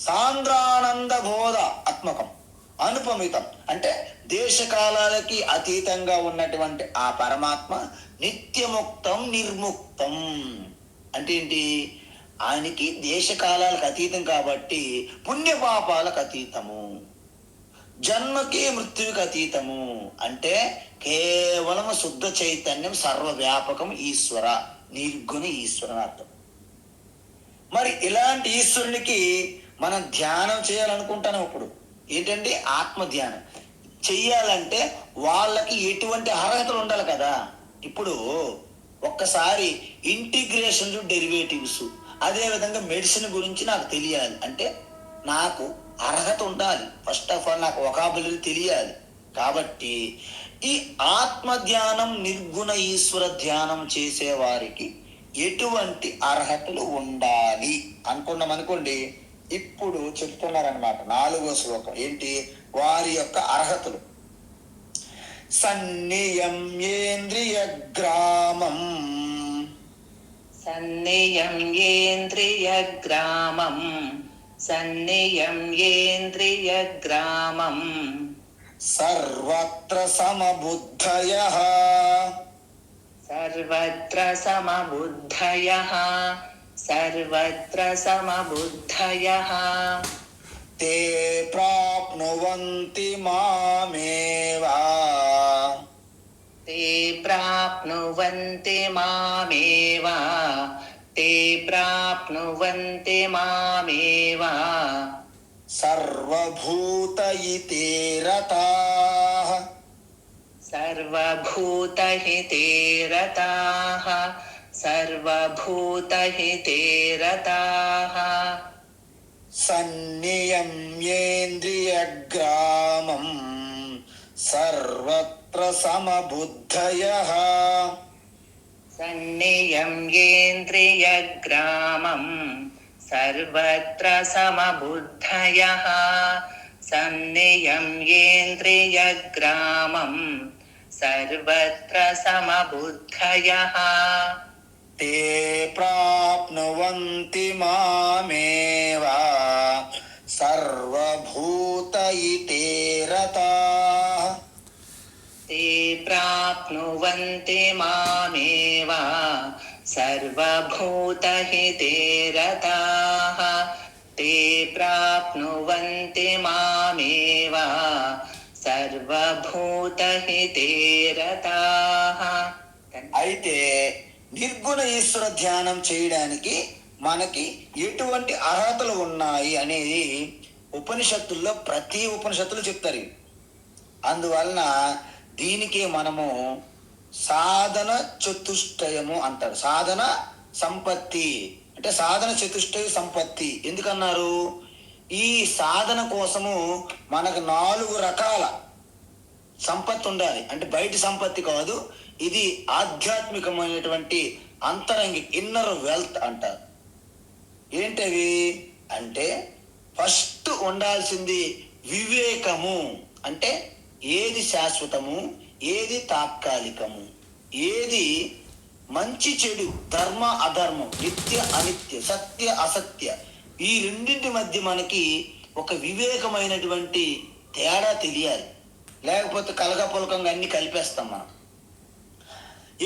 [SPEAKER 1] సాంద్రానంద బోధ ఆత్మకం అనుపమితం అంటే దేశకాలాలకి అతీతంగా ఉన్నటువంటి ఆ పరమాత్మ నిత్యముక్తం నిర్ముక్తం అంటే ఏంటి? ఆయనకి దేశకాలాలకు అతీతం కాబట్టి పుణ్యపాపాలకు అతీతము, జన్మకి మృత్యువుకి అతీతము. అంటే కేవలం శుద్ధ చైతన్యం, సర్వవ్యాపకం ఈశ్వర, నిర్గుణ ఈశ్వర అర్థం. మరి ఇలాంటి ఈశ్వరునికి మనం ధ్యానం చేయాలనుకుంటాను. ఇప్పుడు ఏంటంటే ఆత్మ ధ్యానం చెయ్యాలంటే వాళ్ళకి ఎటువంటి అర్హతలు ఉండాలి కదా. ఇప్పుడు ఒక్కసారి ఇంటిగ్రేషన్ డెరివేటివ్స్, అదేవిధంగా మెడిసిన్ గురించి నాకు తెలియాలి అంటే నాకు అర్హత ఉండాలి. ఫస్ట్ ఆఫ్ ఆల్ నాకు వొకాబులరీ తెలియాలి. కాబట్టి ఈ ఆత్మ ధ్యానం, నిర్గుణ ఈశ్వర ధ్యానం చేసేవారికి ఎటువంటి అర్హతలు ఉండాలి అనుకున్నాం అనుకోండి. ఇప్పుడు చెప్తున్నారనమాట 4వ శ్లోకం. ఏంటి వారి యొక్క అర్హతలు? సన్నియమ్యేంద్రియ గ్రామం,
[SPEAKER 2] సన్నియమ్యేంద్రియగ్రామం, సన్నియమ్యేంద్రియగ్రామం,
[SPEAKER 1] సర్వత్ర సమబుద్ధయః,
[SPEAKER 2] సర్వత్ర సమబుద్ధయః, సర్వత్ర సమబుద్ధయః,
[SPEAKER 1] తే ప్రాప్నువంతి మామేవా,
[SPEAKER 2] తే ప్రాప్నువంతి మామేవా, తే ప్రాప్నువంతి మామేవా,
[SPEAKER 1] సర్వభూతయితే రతాః,
[SPEAKER 2] సర్వభూతహితే రతాః, సర్వభూతహితే రతాః,
[SPEAKER 1] సన్నియమ్యేంద్రియగ్రామం, సర్వత్ర సమబుద్ధయః,
[SPEAKER 2] సన్నియమ్యేంద్రియగ్రామం, సర్వత్ర సమబుద్ధయః, సన్నియమ్యేంద్రియగ్రామం, సర్వత్ర సమబుద్ధయః,
[SPEAKER 1] తే ప్రాప్నువంతి మామేవా, సర్వభూతయితే రతాః,
[SPEAKER 2] ते प्राप्नुवन्ति मामेव సర్వభూతహితే రతాః ते प्राप्नुवन्ति मामेव సర్వభూతహితే రతాః.
[SPEAKER 1] అయితే నిర్గుణ ఈశ్వర ధ్యానం చేయడానికి మనకి ఎటువంటి అర్హతలు ఉన్నాయి అనేది ఉపనిషత్తుల్లో ప్రతి ఉపనిషత్తులు చెప్తారు. అందువలన దీనికి మనము సాధన చతుష్టయము అంటారు. సాధన సంపత్తి అంటే సాధన చతుష్టయ సంపత్తి ఎందుకన్నారు? ఈ సాధన కోసము మనకు 4 రకాల సంపత్తి ఉండాలి. అంటే బయట సంపత్తి కాదు, ఇది ఆధ్యాత్మికమైనటువంటి అంతరంగి ఇన్నర్ వెల్త్ అంటారు. ఏంటవి అంటే ఫస్ట్ ఉండాల్సింది వివేకము. అంటే ఏది శాశ్వతము, ఏది తాత్కాలికము, ఏది మంచి చెడు, ధర్మ అధర్మం, నిత్య అనిత్య, సత్య అసత్య, ఈ రెండింటి మధ్య మనకి ఒక వివేకమైనటువంటి తేడా తెలియాలి. లేకపోతే కలగపులకంగా అన్ని కలిపేస్తాం మనం.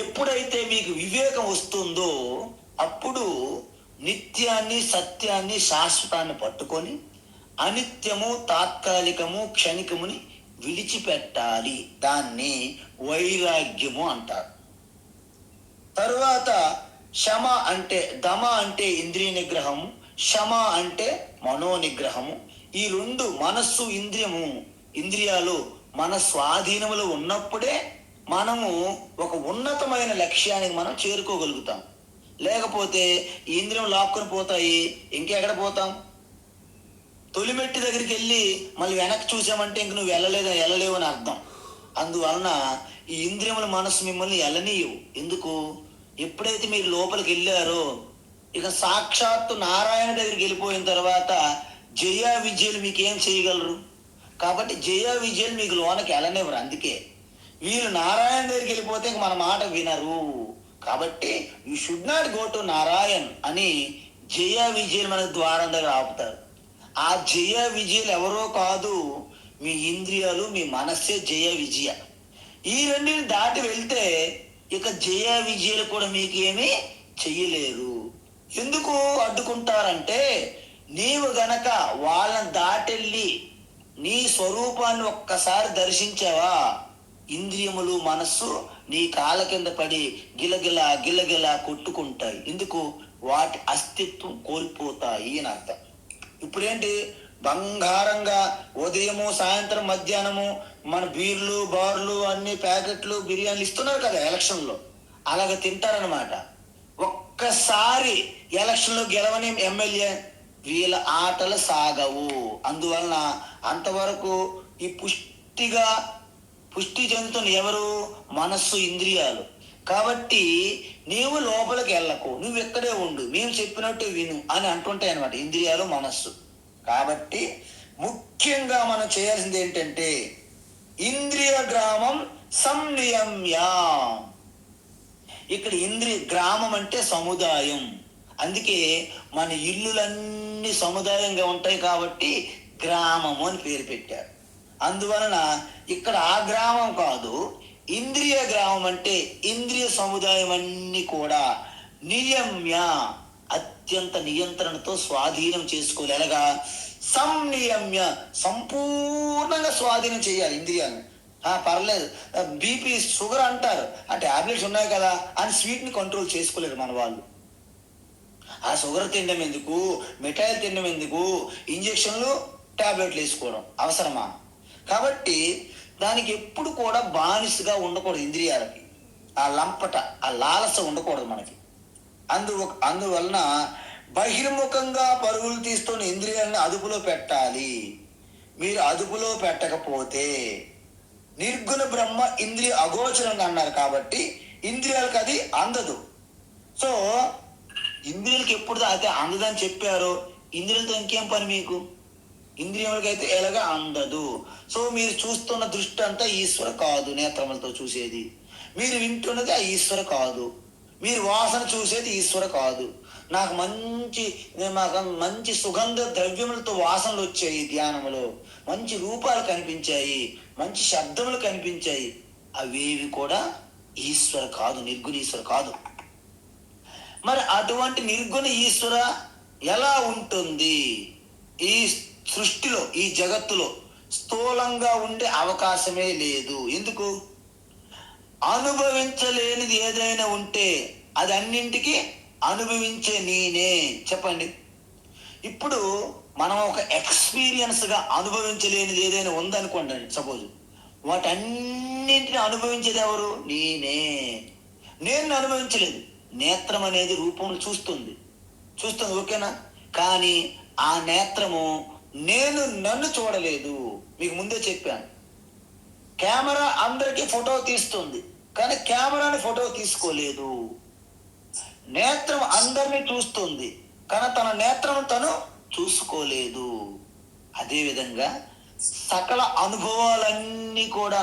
[SPEAKER 1] ఎప్పుడైతే మీకు వివేకం వస్తుందో అప్పుడు నిత్యాన్ని, సత్యాన్ని, శాశ్వతాన్ని పట్టుకొని అనిత్యము, తాత్కాలికము, క్షణికముని విడిచిపెట్టాలి. దాన్ని వైరాగ్యము అంటారు. తరువాత శమ అంటే, దమ అంటే ఇంద్రియ నిగ్రహము, శమ అంటే మనో నిగ్రహము. ఈ 2 మనస్సు, ఇంద్రియాలు మన స్వాధీనములో ఉన్నప్పుడే మనము ఒక ఉన్నతమైన లక్ష్యానికి మనం చేరుకోగలుగుతాం. లేకపోతే ఈ ఇంద్రియం లాక్కొని పోతాయి, ఇంకెక్కడ పోతాం? తొలిమెట్టి దగ్గరికి వెళ్ళి మళ్ళీ వెనక్కి చూసామంటే ఇంక నువ్వు వెళ్ళలేవు అని అర్థం. అందువలన ఈ ఇంద్రియముల మనస్సు మిమ్మల్ని వెళ్ళనీయవు. ఎందుకు? ఎప్పుడైతే మీరు లోపలికి వెళ్ళారో ఇక సాక్షాత్తు నారాయణ దగ్గరికి వెళ్ళిపోయిన తర్వాత జయ విజయులు మీకేం చేయగలరు? కాబట్టి జయ విజయులు మీకు లోనకి వెళ్ళనివ్వరు. అందుకే వీళ్ళు నారాయణ దగ్గరికి వెళ్ళిపోతే ఇంక మన మాట వినరు. కాబట్టి you should not go to Narayan అని జయ విజయులు మన ద్వారం దగ్గర ఆపుతారు. ఆ జయ విజయులు ఎవరో కాదు, మీ ఇంద్రియాలు, మీ మనస్సే జయ విజయ. ఈ రెండిని దాటి వెళ్తే ఇక జయ విజయులు కూడా మీకు ఏమీ చెయ్యలేరు. ఎందుకు అడ్డుకుంటారంటే నీవు గనక వాళ్ళని దాటెళ్ళి నీ స్వరూపాన్ని ఒక్కసారి దర్శించావా, ఇంద్రియములు, మనస్సు నీ కాళ్ళ కింద పడి గిలగిలా కొట్టుకుంటాయి. ఎందుకు? వాటి అస్తిత్వం కోల్పోతాయి అని అర్థం. ఇప్పుడేంటి? బంగారంగా ఉదయము, సాయంత్రం, మధ్యాహ్నము మన బీర్లు, బార్లు, అన్ని ప్యాకెట్లు, బిర్యానీలు ఇస్తున్నారు కదా ఎలక్షన్లో. అలాగ తింటారనమాట. ఒక్కసారి ఎలక్షన్లో గెలవని ఎమ్మెల్యే వీళ్ళ ఆటలు సాగవు. అందువలన అంతవరకు ఈ పుష్టి చెందుతున్న ఎవరు? మనస్సు, ఇంద్రియాలు. కాబట్టి నీవు లోపలికి వెళ్ళకు, నువ్వు ఎక్కడే ఉండు, మేము చెప్పినట్టు విను అని అంటుంటాయి అనమాట ఇంద్రియాలు, మనస్సు. కాబట్టి ముఖ్యంగా మనం చేయాల్సింది ఏంటంటే ఇంద్రియ గ్రామం సంనియమ్య. ఇక్కడ ఇంద్రియ గ్రామం అంటే సముదాయం. అందుకే మన ఇల్లులన్నీ సముదాయంగా ఉంటాయి కాబట్టి గ్రామము అని పేరు పెట్టారు. అందువలన ఇక్కడ ఆ గ్రామం కాదు, ఇంద్రియ గ్రామం అంటే ఇంద్రియ సముదాయం అన్ని కూడా నియమ్య, అత్యంత నియంత్రణతో స్వాధీనం చేసుకోవాలి. ఎలాగా? సంనియమ్య, సంపూర్ణంగా స్వాధీనం చేయాలి ఇంద్రియాలను. పర్లేదు, బీపీ, షుగర్ అంటారు, ఆ టాబ్లెట్స్ ఉన్నాయి కదా అని స్వీట్ని కంట్రోల్ చేసుకోలేరు మన వాళ్ళు. ఆ షుగర్ తినడం ఎందుకు, మిఠాయిలు తినడం ఎందుకు, ఇంజక్షన్లు, టాబ్లెట్లు వేసుకోవడం అవసరమా? కాబట్టి దానికి ఎప్పుడు కూడా బానిసగా ఉండకూడదు ఇంద్రియాలకి. ఆ లంపట, ఆ లాలస ఉండకూడదు మనకి. అందువలన బహిర్ముఖంగా పరుగులు తీస్తున్న ఇంద్రియాలను అదుపులో పెట్టాలి. మీరు అదుపులో పెట్టకపోతే నిర్గుణ బ్రహ్మ ఇంద్రియ అగోచరంగా అన్నారు కాబట్టి ఇంద్రియాలకు అది అందదు. సో ఇంద్రియాలకు ఎప్పుడు అయితే అందదని చెప్పారో ఇంద్రియాలతో ఇంకేం పని మీకు? ఇంద్రియములకి అయితే ఎలాగా అందదు. సో మీరు చూస్తున్న దృష్టి అంతా ఈశ్వర కాదు, నేత్రములతో చూసేది. మీరు వింటున్నది ఆ ఈశ్వర కాదు. మీరు వాసన చూసేది ఈశ్వర కాదు. నాకు మంచి సుగంధ ద్రవ్యములతో వాసనలు వచ్చాయి, ధ్యానములో మంచి రూపాలు కనిపించాయి, మంచి శబ్దములు కనిపించాయి. అవేవి కూడా ఈశ్వర కాదు, నిర్గుణ ఈశ్వర కాదు. మరి అటువంటి నిర్గుణ ఈశ్వర ఎలా ఉంటుంది? ఈ సృష్టిలో, ఈ జగత్తులో స్థూలంగా ఉండే అవకాశమే లేదు. ఎందుకు? అనుభవించలేనిది ఏదైనా ఉంటే అది అన్నింటికి అనుభవించే నేనే. చెప్పండి. ఇప్పుడు మనం ఒక ఎక్స్పీరియన్స్గా అనుభవించలేనిది ఏదైనా ఉందనుకోండి, సపోజ్, వాటన్నింటిని అనుభవించేది ఎవరు? నేనే. నేను అనుభవించలేదు. నేత్రం అనేది రూపం చూస్తుంది, ఓకేనా? కానీ ఆ నేత్రము నన్ను చూడలేదు. మీకు ముందే చెప్పాను, కెమెరా అందరికీ ఫోటో తీస్తుంది, కానీ కెమెరాని ఫోటో తీసుకోలేదు. నేత్రం అందరినీ చూస్తుంది, కానీ తన నేత్రం తను చూసుకోలేదు. అదేవిధంగా సకల అనుభవాలన్నీ కూడా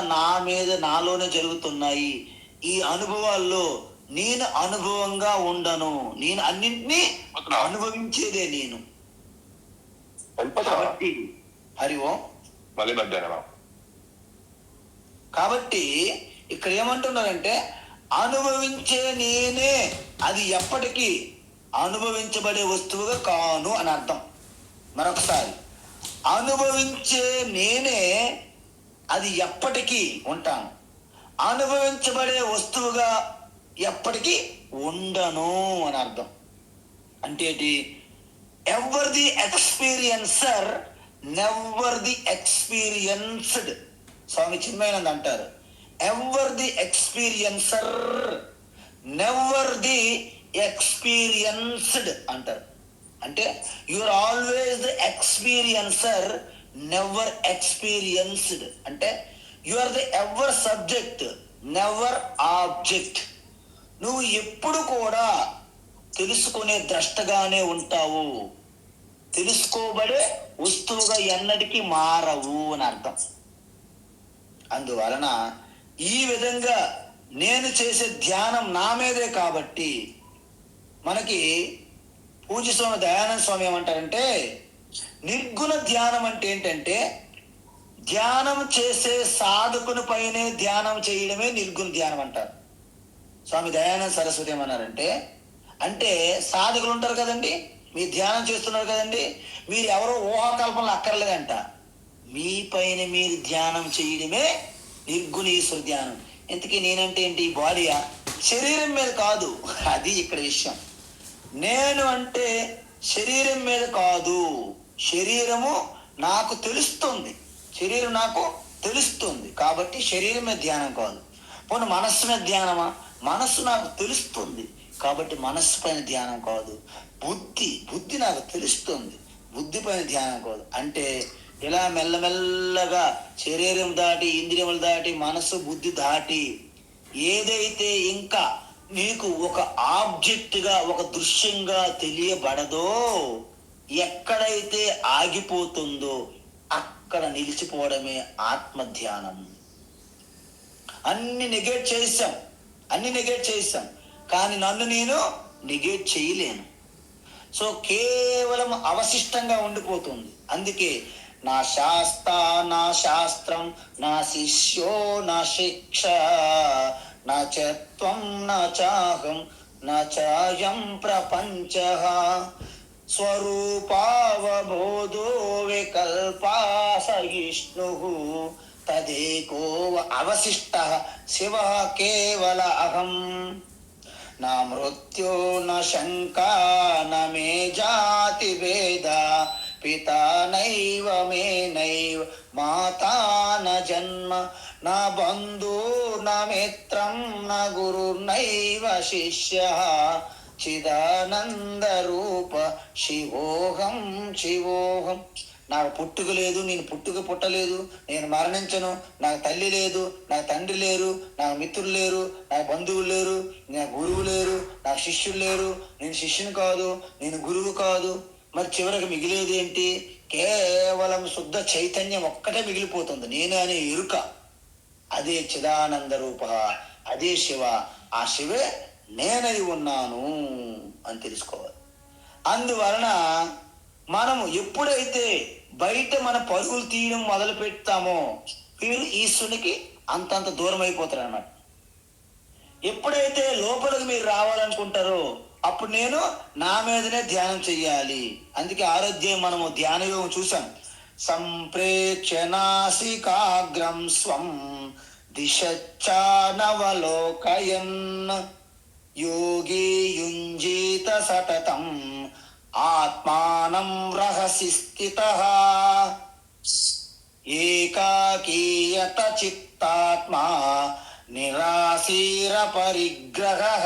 [SPEAKER 1] నాలోనే జరుగుతున్నాయి. ఈ అనుభవాల్లో నేను అనుభవంగా ఉండను. నేను అన్నింటినీ అనుభవించేదే నేను. కాబట్టి హరి ఓం. కాబట్టి ఇక్కడ ఏమంటున్నారంటే అనుభవించే నేనే, అది ఎప్పటికీ అనుభవించబడే వస్తువుగా కాను అని అర్థం. మరొకసారి, అనుభవించే నేనే, అది ఎప్పటికీ ఉంటాను. అనుభవించబడే వస్తువుగా ఎప్పటికీ ఉండను అని అర్థం. అంటే ever the experiencer, never the experienced. Swami Chinmayananda అంటారు, ever the experiencer, never the experienced అంటారు. అంటే you are always the experiencer, never experienced. అంటే you are the ever subject, never object. నువ్వు ఎప్పుడు కూడా తెలుసుకునే ద్రష్టగానే ఉంటావు, తెలుసుకోబడే వస్తువుగా ఎన్నటికీ మారవు అని అర్థం. అందువలన ఈ విధంగా నేను చేసే ధ్యానం నా మీదే. కాబట్టి మనకి పూజ్య స్వామి దయానంద స్వామి ఏమంటారంటే, నిర్గుణ ధ్యానం అంటే ఏంటంటే ధ్యానం చేసే సాధకుని పైనే ధ్యానం చేయడమే నిర్గుణ ధ్యానం అంటారు. స్వామి దయానంద సరస్వతి ఏమన్నారంటే, అంటే సాధకులు ఉంటారు కదండి, మీరు ధ్యానం చేస్తున్నారు కదండి, మీరు ఎవరో ఊహాకల్పనలు అక్కర్లేదంట, మీ పైన మీరు ధ్యానం చేయడమే నిర్గుణేశ్వర ధ్యానం. ఇంతకీ నేనంటే ఏంటి? బాడీయా? శరీరం మీద కాదు. అది ఇక్కడ విషయం. నేను అంటే శరీరం మీద కాదు. శరీరము నాకు తెలుస్తుంది, శరీరం నాకు తెలుస్తుంది కాబట్టి శరీరం మీద ధ్యానం కాదు. పోనీ మనస్సు మీద ధ్యానమా? మనస్సు నాకు తెలుస్తుంది కాబట్టి మనస్సు పైన ధ్యానం కాదు. బుద్ధి నాకు తెలుస్తుంది, బుద్ధి పైన ధ్యానం కాదు. అంటే ఇలా మెల్లమెల్లగా శరీరం దాటి, ఇంద్రియములు దాటి, మనసు బుద్ధి దాటి ఏదైతే ఇంకా నీకు ఒక ఆబ్జెక్ట్గా, ఒక దృశ్యంగా తెలియబడదో, ఎక్కడైతే ఆగిపోతుందో అక్కడ నిలిచిపోవడమే ఆత్మధ్యానం. అన్ని నెగెట్ చేశాం, కానీ నన్ను నేను నెగెట్ చేయలేను. సో కేవలం అవశిష్టంగా ఉండిపోతుంది. అందుకే నా శాస్త్రం, నా శిష్యో, నా శిక్ష, నా చత్వం, నా చాహం, నా చాయం ప్రపంచ, స్వరూపావబోధో వికల్పా సహిష్ణు, తదేకో అవశిష్ట శివ కేవల అహం. నా మృత్యో న శంకా న మే జాతి భేద, పితా నైవ మే నైవ మాతా న జన్మ, నా బంధు న మిత్రం న గురు నైవ శిష్య, చిదానంద రూప శివోహం. నాకు పుట్టుక లేదు, నేను పుట్టలేదు, నేను మరణించను, నాకు తల్లి లేదు, నాకు తండ్రి లేరు, నాకు మిత్రులు లేరు, నాకు బంధువులు లేరు, నాకు గురువు లేరు, నాకు శిష్యులు లేరు, నేను శిష్యుని కాదు, నేను గురువు కాదు. మరి చివరికి మిగిలేది ఏంటి? కేవలం శుద్ధ చైతన్యం ఒక్కటే మిగిలిపోతుంది, నేను అనే ఎరుక. అదే చిదానంద రూప, అదే శివ. ఆ శివే నేనై ఉన్నాను అని తెలుసుకోవాలి. అందువలన మనము ఎప్పుడైతే బయట మన పరుగులు తీయడం మొదలు పెడతామో వీరు ఈశ్వరునికి అంతంత దూరం అయిపోతారు అన్నమాట. ఎప్పుడైతే లోపలికి మీరు రావాలనుకుంటారో అప్పుడు నేను నా మీదనే ధ్యానం చెయ్యాలి. అందుకే ఆరోగ్యం మనము ధ్యాన యోగం చూసాం. సంప్రేక్ష నాసికాగ్రం స్వం దిశచ్చానవలోకయన్ యోగి యుంజీత సతతం ఆత్మానం రహసి స్థితః ఏకాకీయత చిత్తాత్మా నిరాశీర పరిగ్రహ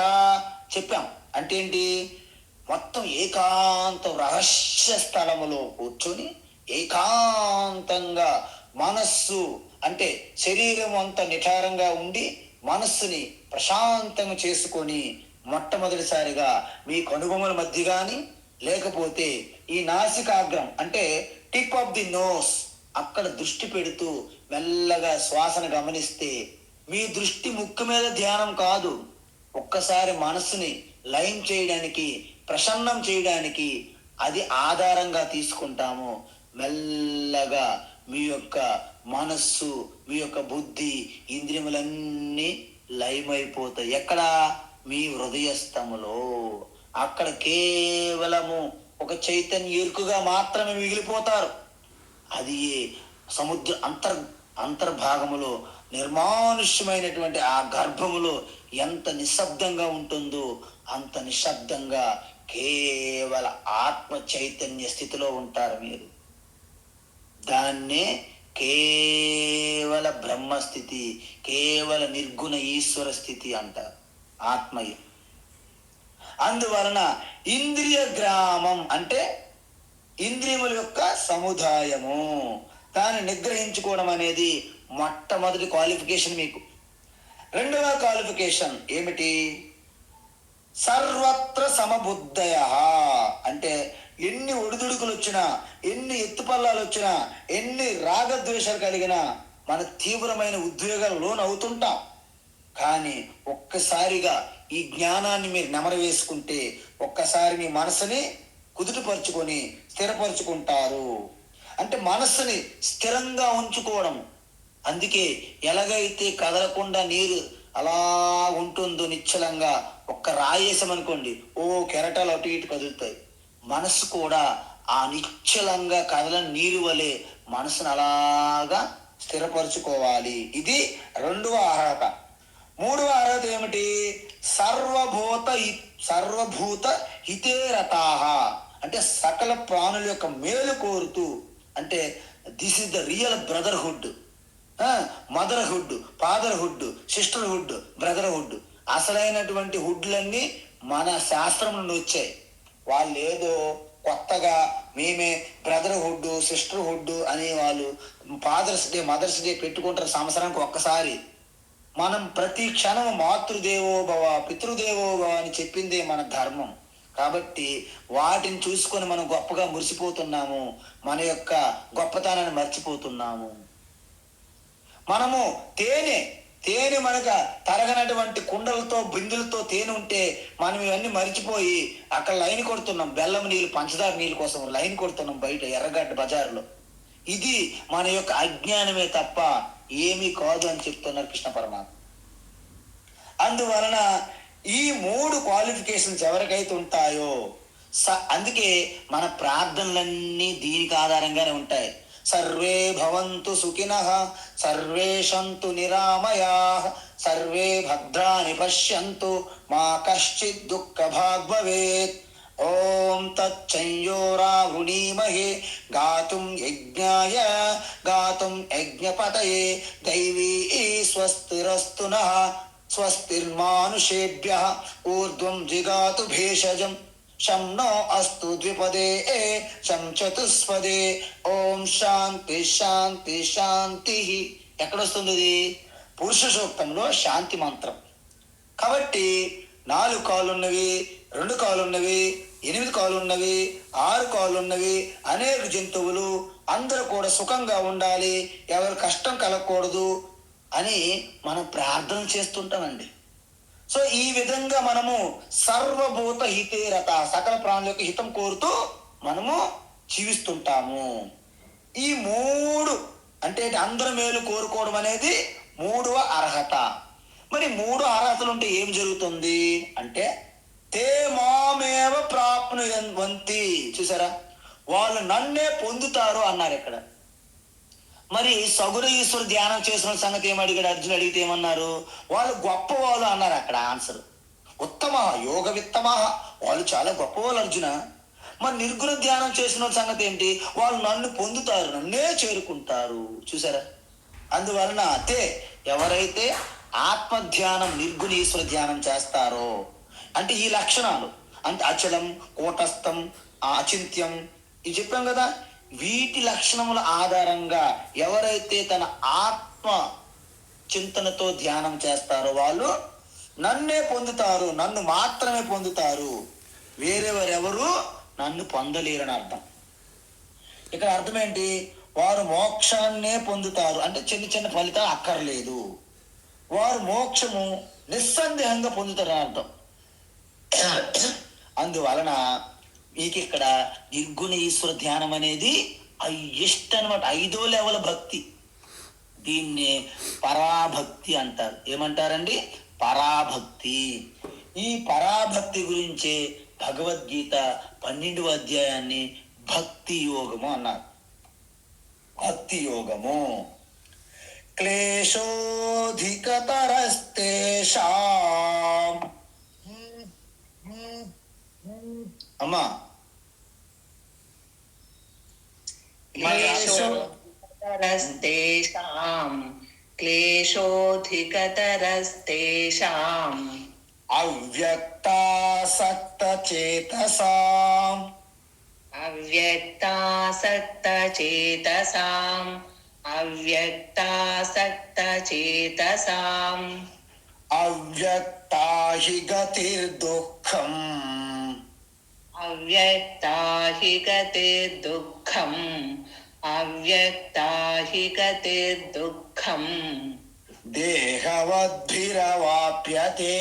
[SPEAKER 1] చెప్పాం. అంటే ఏంటి? మొత్తం ఏకాంత రహస్య స్థలములో కూర్చొని ఏకాంతంగా మనస్సు అంటే శరీరం అంతా నిఠారంగా ఉండి మనస్సుని ప్రశాంతంగా చేసుకొని మొట్టమొదటిసారిగా మీ కనుబొమ్మల మధ్య కానీ లేకపోతే ఈ నాసికాగ్రం అంటే టిప్ ఆఫ్ ది నోస్ అక్కడ దృష్టి పెడుతూ మెల్లగా శ్వాసను గమనిస్తే మీ దృష్టి ముక్కు మీద ధ్యానం కాదు. ఒక్కసారి మనస్సుని లయం చేయడానికి ప్రసన్నం చేయడానికి అది ఆధారంగా తీసుకుంటాము. మెల్లగా మీ యొక్క మనస్సు మీ యొక్క బుద్ధి ఇంద్రియములన్నీ లయమైపోతాయి. ఎక్కడ? మీ హృదయస్థములో. అక్కడ కేవలము ఒక చైతన్య ఎరుకుగా మాత్రమే మిగిలిపోతారు. అది సముద్ర అంతర్భాగములో నిర్మానుష్యమైనటువంటి ఆ గర్భములో ఎంత నిశ్శబ్దంగా ఉంటుందో అంత నిశ్శబ్దంగా కేవల ఆత్మ చైతన్య స్థితిలో ఉంటారు మీరు. దాన్నే కేవల బ్రహ్మస్థితి, కేవల నిర్గుణ ఈశ్వర స్థితి అంటారు ఆత్మయే. అందువలన ఇంద్రియ గ్రామం అంటే ఇంద్రియముల యొక్క సముదాయము, దాన్ని నిగ్రహించుకోవడం అనేది మొట్టమొదటి క్వాలిఫికేషన్ మీకు. రెండవ క్వాలిఫికేషన్ ఏమిటి? సర్వత్ర సమబుద్ధయ అంటే ఎన్ని ఒడిదుడుకులు వచ్చినా, ఎన్ని ఎత్తుపల్లాలు వచ్చినా, ఎన్ని రాగద్వేషాలు కలిగినా మన తీవ్రమైన ఉద్వేగాలు లోనవుతుంటాం. కానీ ఒక్కసారిగా ఈ జ్ఞానాన్ని మీరు నెమరు వేసుకుంటే ఒక్కసారి మీ మనసుని కుదుటపరుచుకొని స్థిరపరుచుకుంటారు. అంటే మనస్సుని స్థిరంగా ఉంచుకోవడం. అందుకే ఎలాగైతే కదలకుండా నీరు అలా ఉంటుందో నిశ్చలంగా, ఒక్క రాయేసామనుకోండి ఓ కెరటాలు అటు ఇటు కదులుతాయి. మనస్సు కూడా ఆ నిశ్చలంగా కదలని నీరు వలె మనసును అలాగా స్థిరపరచుకోవాలి. ఇది రెండవ అర్హత. మూడవ అర్హత ఏమిటి? సర్వభూత హితేరతాహ అంటే సకల ప్రాణుల యొక్క మేలు కోరుతూ. అంటే this is the real brotherhood. Motherhood, fatherhood, sisterhood, brotherhood. అసలైనటువంటి హుడ్లన్నీ మన శాస్త్రం నుండి వచ్చాయి. వాళ్ళు ఏదో కొత్తగా మేమే బ్రదర్హుడ్ సిస్టర్హుడ్ అని వాళ్ళు ఫాదర్స్ డే మదర్స్ డే పెట్టుకుంటారు సంవత్సరానికి ఒక్కసారి. మనం ప్రతి క్షణం మాతృదేవోభవ పితృదేవోభవ అని చెప్పిందే మన ధర్మం. కాబట్టి వాటిని చూసుకొని మనం గొప్పగా మురిసిపోతున్నాము, మన యొక్క గొప్పతనాన్ని మర్చిపోతున్నాము. మనము తేనె మనకు తరగనటువంటి కుండలతో బిందులతో తేనె ఉంటే మనం ఇవన్నీ మర్చిపోయి అక్కడ లైన్ కొడుతున్నాం. బెల్లం నీళ్ళు పంచదార నీళ్ళ కోసం లైన్ కొడుతున్నాం బయట ఎర్రగడ్డ బజార్లో. ఇది మన యొక్క అజ్ఞానమే తప్ప ఏమీ కాదు అని చెప్తున్నారు కృష్ణ పరమాత్మ. అందువలన ఈ మూడు క్వాలిఫికేషన్స్ ఎవరికైతే ఉంటాయో అందుకే మన ప్రార్థనలన్నీ దీనికి ఆధారంగానే ఉంటాయి. సర్వే భవంతు సుఖినః, సర్వే సంతు నిరామయాః, సర్వే భద్రాణి పశ్యంతు, మా కశ్చిత్ దుఃఖభాగ్ భవేత్. ఓం తచ్చంయోరావృణీమహే గాతుం యజ్ఞపతయే దైవీ స్వస్తిరస్తు నః స్వస్తిర్మానుషేభ్యః ఊర్ధ్వం జిగాతు భేషజం శం నో అస్తు ద్విపదే శం చతుస్పదే. ఓం శాంతి శాంతి శాంతి. ఎక్కడొస్తుంది ఇది? పురుష సూక్తంలో శాంతి మంత్రం. కాబట్టి 4 కాళ్ళు ఉన్నవి, 2 కాళ్ళు ఉన్నవి, 8 కాళ్ళు ఉన్నవి, 6 కాళ్ళు ఉన్నవి, అనేక జంతువులు అందరూ కూడా సుఖంగా ఉండాలి, ఎవరు కష్టం కలగకూడదు అని మనం ప్రార్థన చేస్తుంటామండి. సో ఈ విధంగా మనము సర్వభూత హితేరత సకల ప్రాణుల యొక్క హితం కోరుతూ మనము జీవిస్తుంటాము. ఈ 3 అంటే అందరి మేలు కోరుకోవడం అనేది 3వ అర్హత. మరి 3 అర్హతలు ఉంటే ఏం జరుగుతుంది అంటే తే మామేవ ప్రాప్నువంతి. చూసారా, వాళ్ళు నన్నే పొందుతారు అన్నారు ఇక్కడ. మరి సగుణ ఈశ్వర ధ్యానం చేసిన సంగతి ఏమడిగాడు అర్జున్? అడిగితే ఏమన్నారు? వాళ్ళు గొప్పవాళ్ళు అన్నారు అక్కడ ఆన్సర్. ఉత్తమ యోగ విత్తమ, వాళ్ళు చాలా గొప్పవాళ్ళు అర్జున. మరి నిర్గుణ ధ్యానం చేసిన సంగతి ఏంటి? వాళ్ళు నన్ను పొందుతారు, నన్నే చేరుకుంటారు. చూసారా, అందువలన అతే ఎవరైతే ఆత్మధ్యానం నిర్గుణ ఈశ్వర ధ్యానం చేస్తారో, అంటే ఈ లక్షణాలు, అంటే అచలం, కూటస్థం, అచింత్యం, ఇవి చెప్పాం కదా, వీటి లక్షణముల ఆధారంగా ఎవరైతే తన ఆత్మ చింతనతో ధ్యానం చేస్తారో వాళ్ళు నన్నే పొందుతారు, నన్ను మాత్రమే పొందుతారు, వేరెవరెవరు నన్ను పొందలేరని అర్థం. ఇక్కడ అర్థం ఏంటి? వారు మోక్షాన్నే పొందుతారు, అంటే చిన్న చిన్న ఫలితాలు అక్కర్లేదు, వారు మోక్షము నిస్సందేహంగా పొందుతారని అర్థం. అందువలన మీకు ఇక్కడ నిర్గుణ ఈశ్వర ధ్యానం అనేది హైయెస్ట్ అనమాట, 5వ లెవెల్ భక్తి. దీన్ని పరాభక్తి అంటారు. ఏమంటారండి? పరాభక్తి. ఈ పరాభక్తి గురించే భగవద్గీత 12వ అధ్యాయాన్ని భక్తి యోగము అన్నారు. భక్తి యోగము క్లేశోధికతరస్తేషాం. అమ్మా,
[SPEAKER 2] క్లేశోధికతరస్తేషాం
[SPEAKER 1] అవ్యక్తాసక్తచేతసాం.
[SPEAKER 2] అవ్యక్తాసక్తచేతసాం అవ్యక్తాసక్తచేతసాం
[SPEAKER 1] అవ్యక్తా హి గతిర్దుఃఖం.
[SPEAKER 2] అవ్యక్తా హి గతిర్దుఃఖం అవ్యక్తా హి గతిర్దుఃఖం
[SPEAKER 1] దేహవద్భిరవాప్యతే.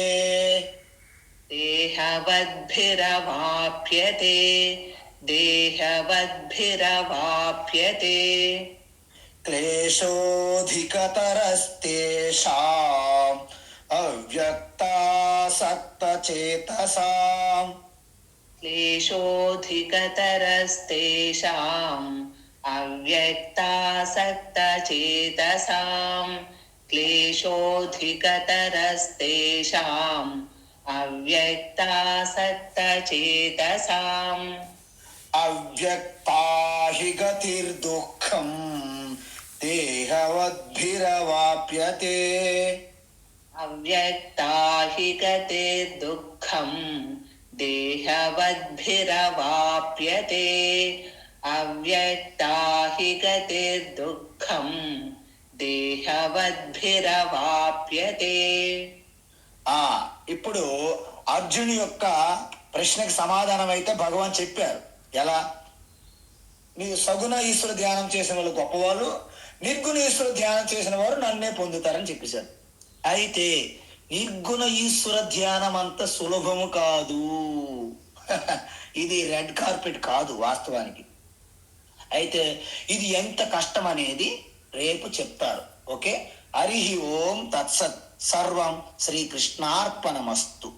[SPEAKER 2] దేహవద్భిరవాప్యతే దేహవద్భిరవాప్యతే
[SPEAKER 1] క్లేశోధికతరస్తేషాం అవ్యక్తాసక్తచేతసాం.
[SPEAKER 2] క్లేశోధికతరస్తేషాం అవ్యక్తాసక్తచేతసాం క్లేశోధికతరస్తేషాం అవ్యక్తాసక్తచేతసాం
[SPEAKER 1] అవ్యక్తా హి గతిర్దుఃఖం దేహవద్భిరవాప్యతే.
[SPEAKER 2] అవ్యక్తా హి గతిర్దుఃఖం దేహవద్భిరవాప్యతే అవ్యక్తా హి గతిర్దుఃఖం దేహవద్భిరవాప్యతే.
[SPEAKER 1] ఇప్పుడు అర్జును యొక్క ప్రశ్నకు సమాధానం అయితే భగవాన్ చెప్పారు. ఎలా? నీ సగుణ ఈశ్వర ధ్యానం చేసిన వాళ్ళు గొప్పవాళ్ళు, నిర్గుణ ఈశ్వర ధ్యానం చేసిన వారు నన్నే పొందుతారని చెప్పేశారు. అయితే నిర్గుణ ఈశ్వర ధ్యానం అంత సులభము కాదు. ఇది రెడ్ కార్పెట్ కాదు వాస్తవానికి. అయితే ఇది ఎంత కష్టం అనేది రేపు చెప్తారు. ఓకే, హరి ఓం తత్సత్. సర్వం శ్రీకృష్ణార్పణమస్తు.